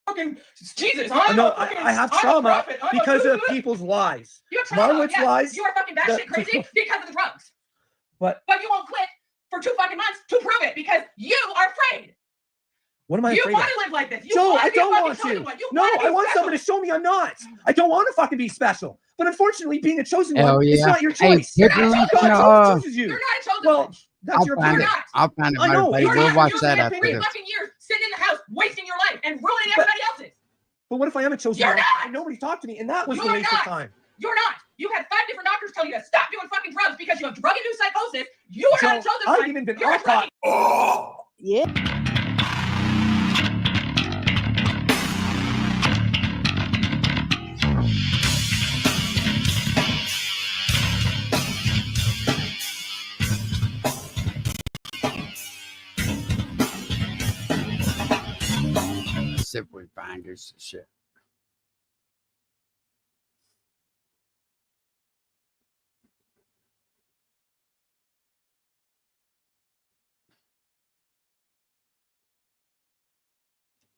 Fucking Jesus, I'm No, a fucking, I have I'm a trauma prophet. I'm a because of good- people's lies. You have trauma, Marwood's yes. lies. You are fucking batshit crazy because of the drugs. But you won't quit for 2 fucking months to prove it because you are afraid. what am I You afraid want of? to live like this. You Joe, want I to be a don't fucking want chosen to. one. You No, want to I be want special. someone to show me I'm not. I don't want to fucking be special. But unfortunately, being a chosen Hell one is yeah. not your Hey, choice. hit the link in the, God chooses you. You're not a chosen Well, one. that's I'll your find opinion. it. I'll find it, I know. motivated. You're We'll not. watch You've that spent after 3 this. fucking years sitting in the house, wasting your life and ruining everybody else's. But what if I am a chosen You're one not. and nobody talked to me and that was You're the waste of not. time? You're not. You had 5 different doctors tell you to stop doing fucking drugs because you have drug-induced psychosis. You are not a Joe, chosen I've one. even been You're a caught. Yeah. See if we find this shit.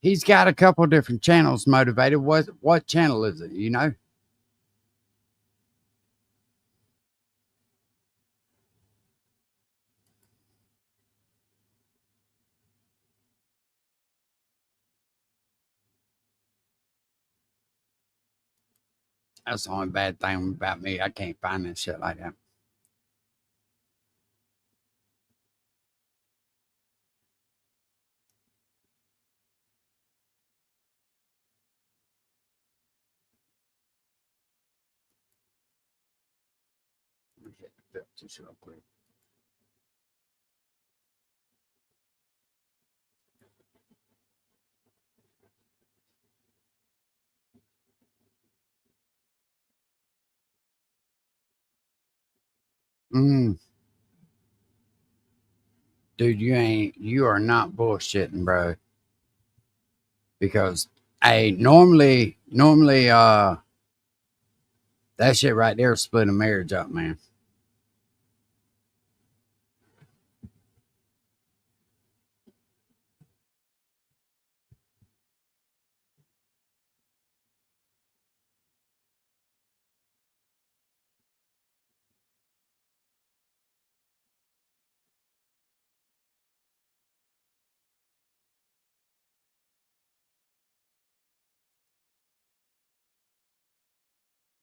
He's got a couple different channels, motivated. What channel is it? You know? That's the only bad thing about me. I can't find that shit like that. Let me hit the filters real quick. Dude, you are not bullshitting, bro. Because hey, normally that shit right there split a marriage up, man.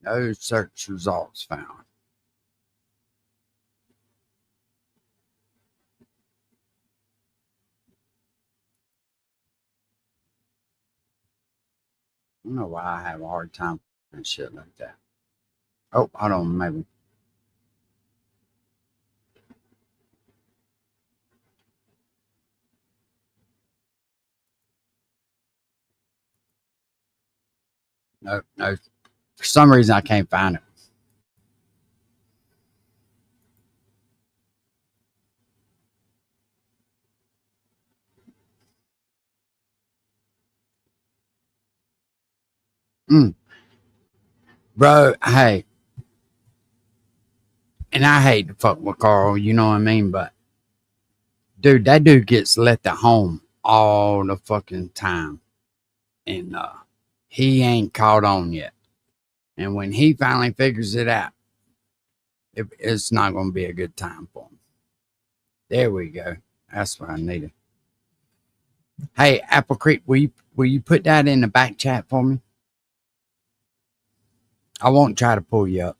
No search results found. I don't know why I have a hard time and shit like that. Oh, hold on, maybe. No. For some reason, I can't find it. Bro, hey. And I hate to fuck with Carl, you know what I mean? But, dude, that dude gets left at home all the fucking time. And he ain't caught on yet. And when he finally figures it out, it's not going to be a good time for him. There we go. That's what I needed. Hey, Apple Creek, will you put that in the back chat for me? I won't try to pull you up.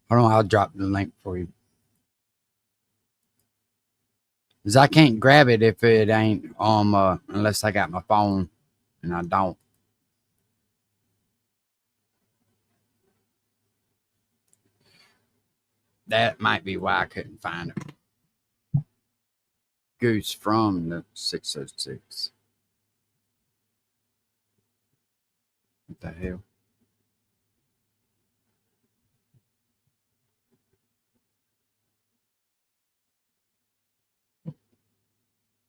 Hold on, I'll drop the link for you. Because I can't grab it if it ain't unless I got my phone, and I don't. That might be why I couldn't find it. Goose from the 606. What the hell?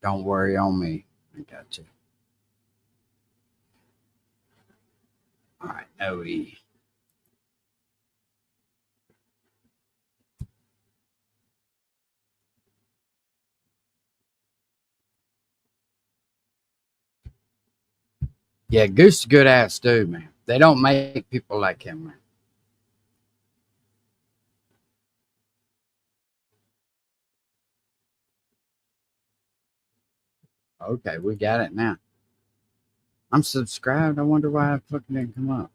Don't worry on me. I got you. All right, OE. Yeah, Goose is a good ass dude, man. They don't make people like him, man. Okay, we got it now. I'm subscribed. I wonder why it fucking didn't come up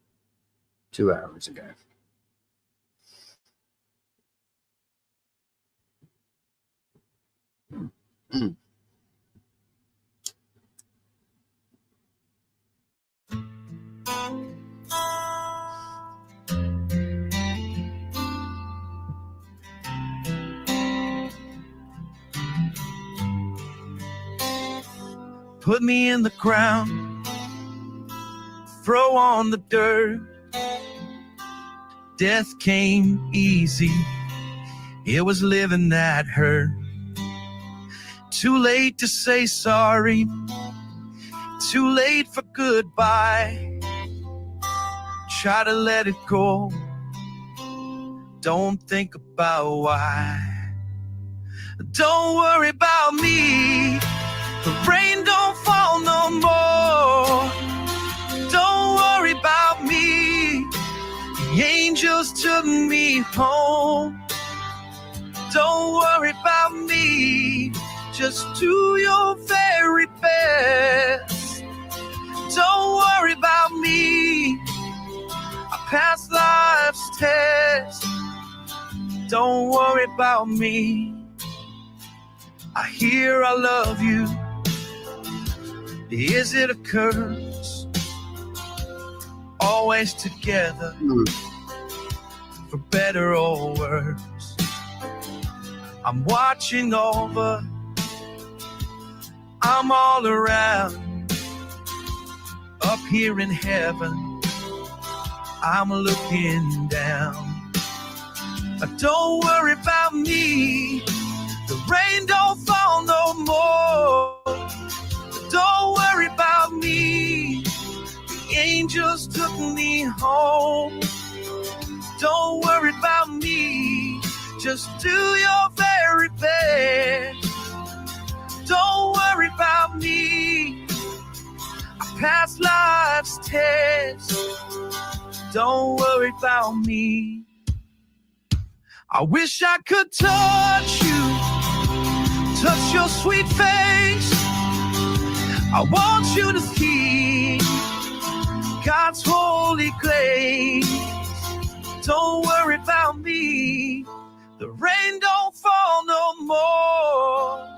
2 hours ago. Mm. Put me in the ground, throw on the dirt. Death came easy, it was living that hurt. Too late to say sorry, too late for goodbye. Try to let it go, don't think about why. Don't worry about me, the rain don't fall no more. Don't worry about me, the angels took me home. Don't worry about me, just do your very best. Don't worry about me, I passed life's test. Don't worry about me, I hear I love you. Is it a curse? Always together, for better or worse. I'm watching over, I'm all around. Up here in heaven, I'm looking down. Don't worry about me, the rain don't fall no more. Don't worry about me, the angels took me home. Don't worry about me, just do your very best. Don't worry about me, I passed life's test. Don't worry about me. I wish I could touch you, touch your sweet face. I want you to see God's holy grace. Don't worry about me, the rain don't fall no more.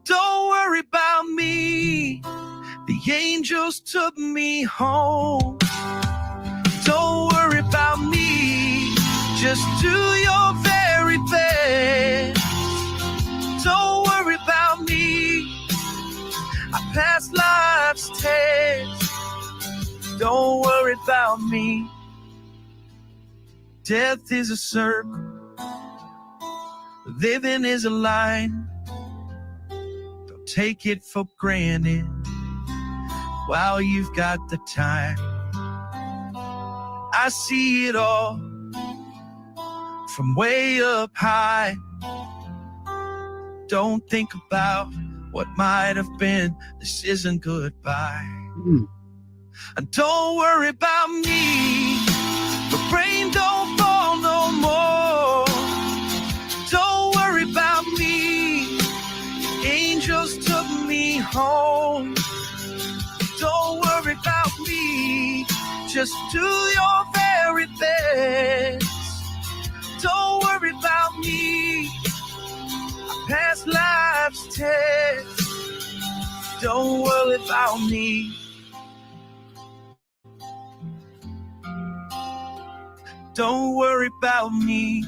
Don't worry about me, the angels took me home. Don't worry about me, just do your very best. Don't worry about me, I passed life's test. Don't worry about me. Death is a circle, living is a line. Don't take it for granted while you've got the time. I see it all from way up high. Don't think about what might have been. This isn't goodbye. And don't worry about me, the rain don't fall no more. Don't worry about me, the angels took me home. Just do your very best. Don't worry about me. I passed life's test. Don't worry about me. Don't worry about me.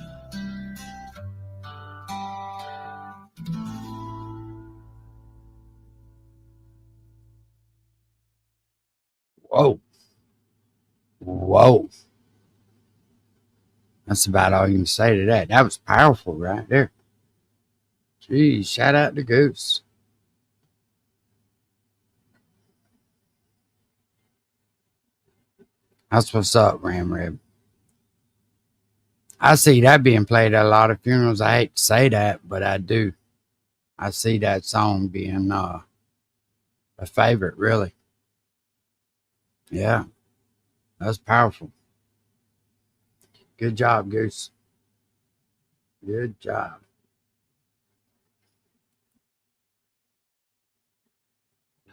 Whoa. Whoa. That's about all you can say to that. That was powerful right there. Geez, shout out to Goose. That's what's up, Ram Rib. I see that being played at a lot of funerals. I hate to say that, but I do. I see that song being a favorite, really. Yeah, that's powerful. Good job, Goose. Good job.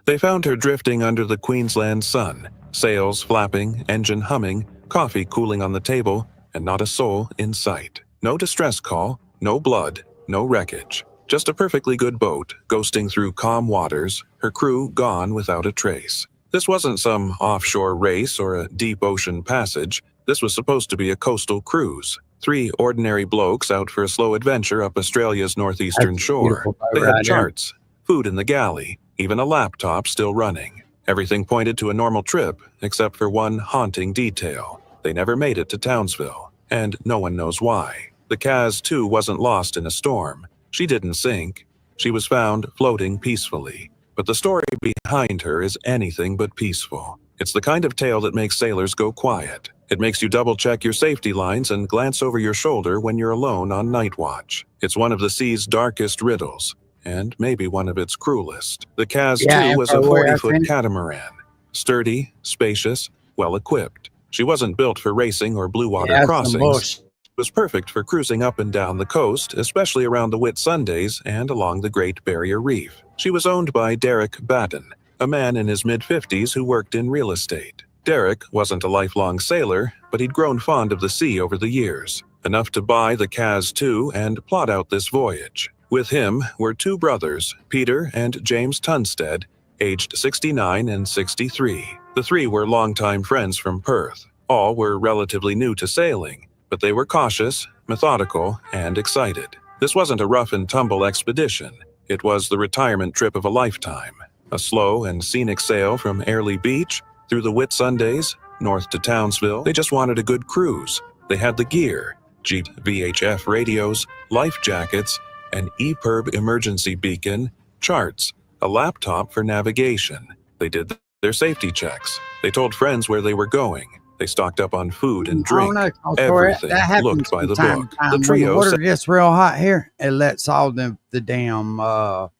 They found her drifting under the Queensland sun, sails flapping, engine humming, coffee cooling on the table, and not a soul in sight. No distress call, no blood, no wreckage. Just a perfectly good boat, ghosting through calm waters, her crew gone without a trace. This wasn't some offshore race or a deep ocean passage. This was supposed to be a coastal cruise. 3 ordinary blokes out for a slow adventure up Australia's northeastern shore. They had charts, food in the galley, even a laptop still running. Everything pointed to a normal trip, except for one haunting detail. They never made it to Townsville, and no one knows why. The Kaz 2 wasn't lost in a storm. She didn't sink. She was found floating peacefully. But the story behind her is anything but peaceful. It's the kind of tale that makes sailors go quiet. It makes you double-check your safety lines and glance over your shoulder when you're alone on night watch. It's one of the sea's darkest riddles, and maybe one of its cruelest. The Kaz 2 was a 40-foot catamaran. Sturdy, spacious, well-equipped. She wasn't built for racing or blue water crossings. It was perfect for cruising up and down the coast, especially around the Whitsundays and along the Great Barrier Reef. She was owned by Derek Batten, a man in his mid-50s who worked in real estate. Derek wasn't a lifelong sailor, but he'd grown fond of the sea over the years, enough to buy the Kaz 2 and plot out this voyage. With him were 2 brothers, Peter and James Tunstead, aged 69 and 63. The 3 were longtime friends from Perth. All were relatively new to sailing, but they were cautious, methodical, and excited. This wasn't a rough-and-tumble expedition. It was the retirement trip of a lifetime. A slow and scenic sail from Airlie Beach, through the Whitsundays, north to Townsville. They just wanted a good cruise. They had the gear, Jeep VHF radios, life jackets, an EPIRB emergency beacon, charts, a laptop for navigation. They did their safety checks. They told friends where they were going. They stocked up on food and drink. Everything looked by the book. The trio when the water gets real hot here, it lets all the damn the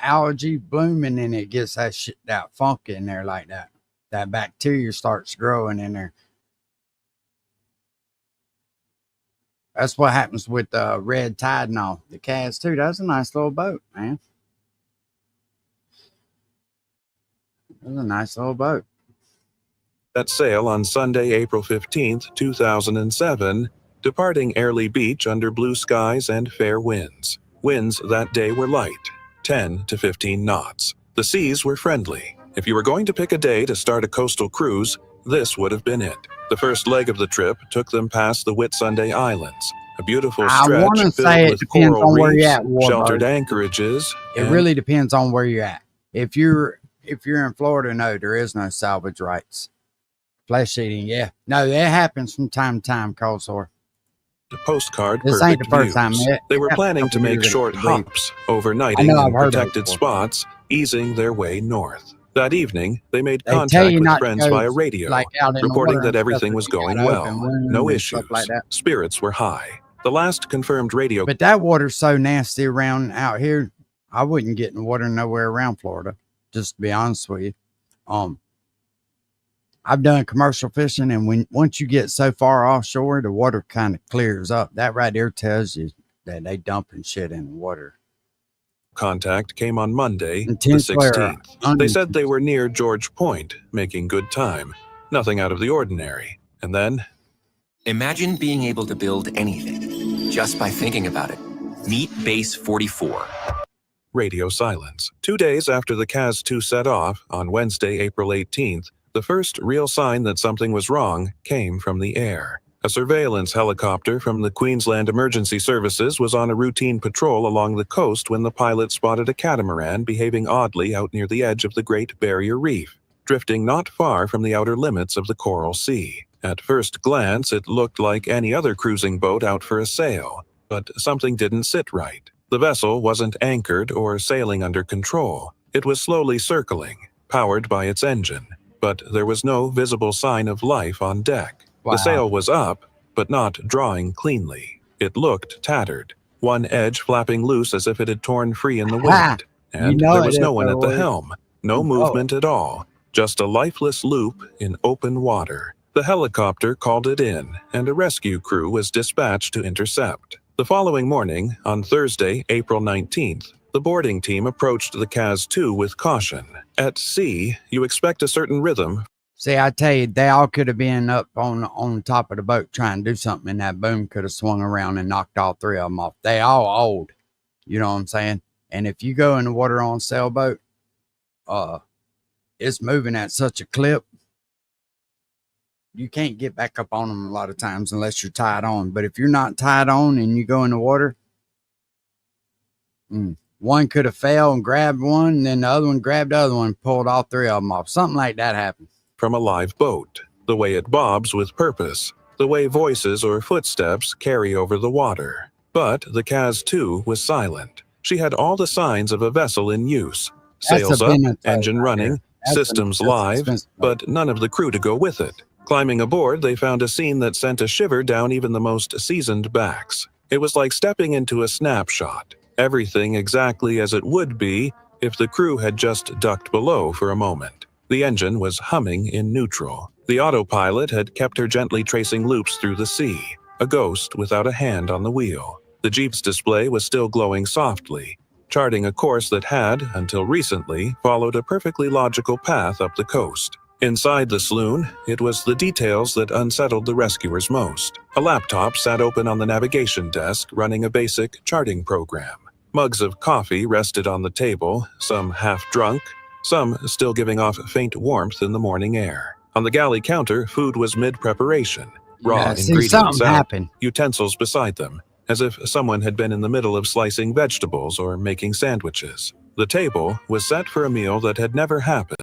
algae blooming, and it gets that shit, that funk in there like that. That bacteria starts growing in there. That's what happens with red tide and all. The Kaz 2, that's a nice little boat, man. That's a nice little boat. That sail on Sunday, April 15th, 2007, departing Airlie Beach under blue skies and fair winds. Winds that day were light, 10 to 15 knots. The seas were friendly. If you were going to pick a day to start a coastal cruise, this would have been it. The first leg of the trip took them past the Whitsunday Islands, a beautiful stretch filled with coral reefs, sheltered anchorages. It really depends on where you're at. If you're in Florida, no, there is no salvage rights. Flesh eating, yeah. No, that happens from time to time, Colesaur. The postcard this ain't the first time. They were planning to make short hops, overnighting in protected spots, easing their way north. That evening, they made contact with friends via radio, reporting that everything was going well. No issues. Spirits were high. The last confirmed radio. But that water's so nasty around out here, I wouldn't get in water nowhere around Florida, just to be honest with you. I've done commercial fishing, and once you get so far offshore, the water kind of clears up. That right there tells you that they dumping shit in the water. Contact came on Monday, the 16th. They said they were near George Point, making good time. Nothing out of the ordinary. And then, Imagine being able to build anything just by thinking about it. Meet Base 44. radio silence. 2 days after the CAS-2 set off, on Wednesday, April 18th, the first real sign that something was wrong came from the air. A surveillance helicopter from the Queensland Emergency Services was on a routine patrol along the coast when the pilot spotted a catamaran behaving oddly out near the edge of the Great Barrier Reef, drifting not far from the outer limits of the Coral Sea. At first glance, it looked like any other cruising boat out for a sail, but something didn't sit right. The vessel wasn't anchored or sailing under control. It was slowly circling, powered by its engine, but there was no visible sign of life on deck. Wow. The sail was up, but not drawing cleanly. It looked tattered, one edge flapping loose as if it had torn free in the wind. And there was no one at the helm, no movement at all, just a lifeless loop in open water. The helicopter called it in, and a rescue crew was dispatched to intercept. The following morning, on Thursday, April 19th, the boarding team approached the CAS-2 with caution. At sea, you expect a certain rhythm. See, I tell you, they all could have been up on top of the boat trying to do something, and that boom could have swung around and knocked all three of them off. They all old, you know what I'm saying? And if you go in the water on a sailboat, it's moving at such a clip, you can't get back up on them a lot of times unless you're tied on. But if you're not tied on and you go in the water, one could have fell and grabbed one, and then the other one grabbed the other one and pulled all three of them off. Something like that happened. From a live boat, the way it bobs with purpose, the way voices or footsteps carry over the water. But the CAS-2 was silent. She had all the signs of a vessel in use. Sails up, engine running, systems live, but none of the crew to go with it. Climbing aboard, they found a scene that sent a shiver down even the most seasoned backs. It was like stepping into a snapshot. Everything exactly as it would be if the crew had just ducked below for a moment. The engine was humming in neutral. The autopilot had kept her gently tracing loops through the sea, a ghost without a hand on the wheel. The Jeep's display was still glowing softly, charting a course that had, until recently, followed a perfectly logical path up the coast. Inside the saloon, it was the details that unsettled the rescuers most. A laptop sat open on the navigation desk, running a basic charting program. Mugs of coffee rested on the table, some half drunk, some still giving off faint warmth in the morning air. On the galley counter, food was mid-preparation, raw ingredients out, utensils beside them, as if someone had been in the middle of slicing vegetables or making sandwiches. The table was set for a meal that had never happened.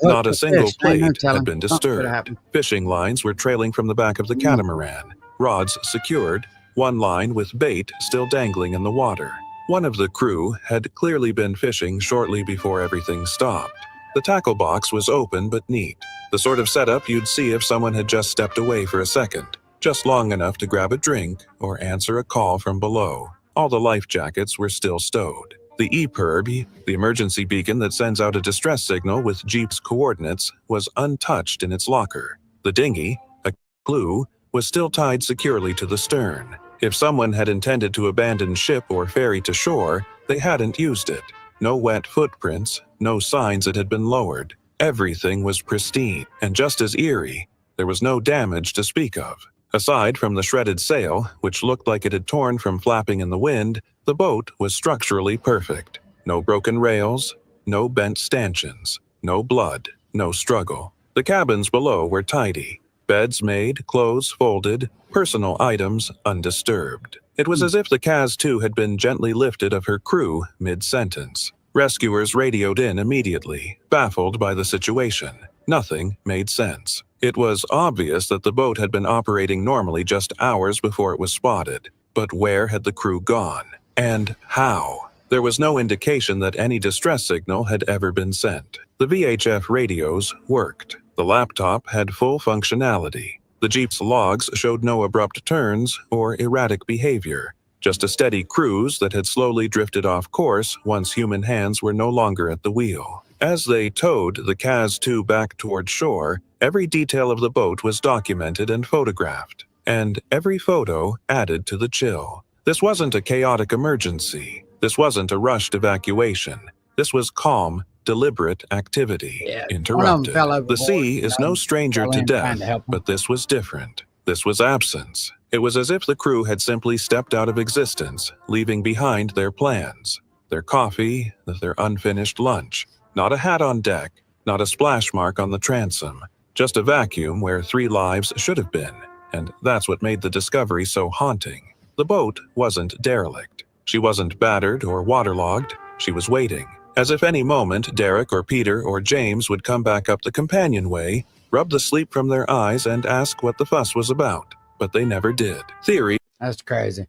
Not a single plate had been disturbed. Fishing lines were trailing from the back of the catamaran, rods secured, one line with bait still dangling in the water. One of the crew had clearly been fishing shortly before everything stopped. The tackle box was open but neat, the sort of setup you'd see if someone had just stepped away for a second, just long enough to grab a drink or answer a call from below. All the life jackets were still stowed. The EPIRB, the emergency beacon that sends out a distress signal with Jeep's coordinates, was untouched in its locker. The dinghy, a clue, was still tied securely to the stern. If someone had intended to abandon ship or ferry to shore, they hadn't used it. No wet footprints, no signs it had been lowered. Everything was pristine, and just as eerie, there was no damage to speak of. Aside from the shredded sail, which looked like it had torn from flapping in the wind, the boat was structurally perfect. No broken rails, no bent stanchions, no blood, no struggle. The cabins below were tidy. Beds made, clothes folded, personal items undisturbed. It was as if the CAS-2 had been gently lifted of her crew mid-sentence. Rescuers radioed in immediately, baffled by the situation. Nothing made sense. It was obvious that the boat had been operating normally just hours before it was spotted. But where had the crew gone? And how? There was no indication that any distress signal had ever been sent. The VHF radios worked. The laptop had full functionality. The Jeep's logs showed no abrupt turns or erratic behavior, just a steady cruise that had slowly drifted off course once human hands were no longer at the wheel. As they towed the CAS-2 back toward shore, every detail of the boat was documented and photographed, and every photo added to the chill. This wasn't a chaotic emergency. This wasn't a rushed evacuation. This was calm, deliberate activity. One of 'em Interrupted. fell The overboard, sea is no stranger fell to in trying death, to help 'em. but this was different. This was absence. It was as if the crew had simply stepped out of existence, leaving behind their plans, their coffee, their unfinished lunch. Not a hat on deck, not a splash mark on the transom, just a vacuum where 3 lives should have been. And that's what made the discovery so haunting. The boat wasn't derelict. She wasn't battered or waterlogged. She was waiting, as if any moment Derek or Peter or James would come back up the companionway, rub the sleep from their eyes, and ask what the fuss was about. But they never did. Theory. That's crazy.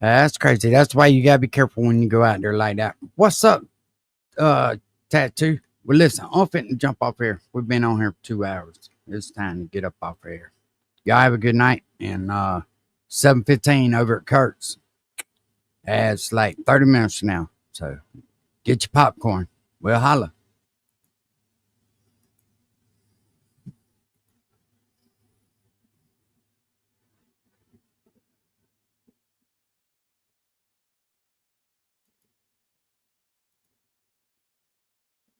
That's crazy. That's why you gotta be careful when you go out there like that. What's up, Tattoo? Well, listen, I'm fitting to jump off here. We've been on here for 2 hours. It's time to get up off here. Y'all have a good night. And 7:15 over at Kurt's. It's like 30 minutes from now. So get your popcorn. We'll holla.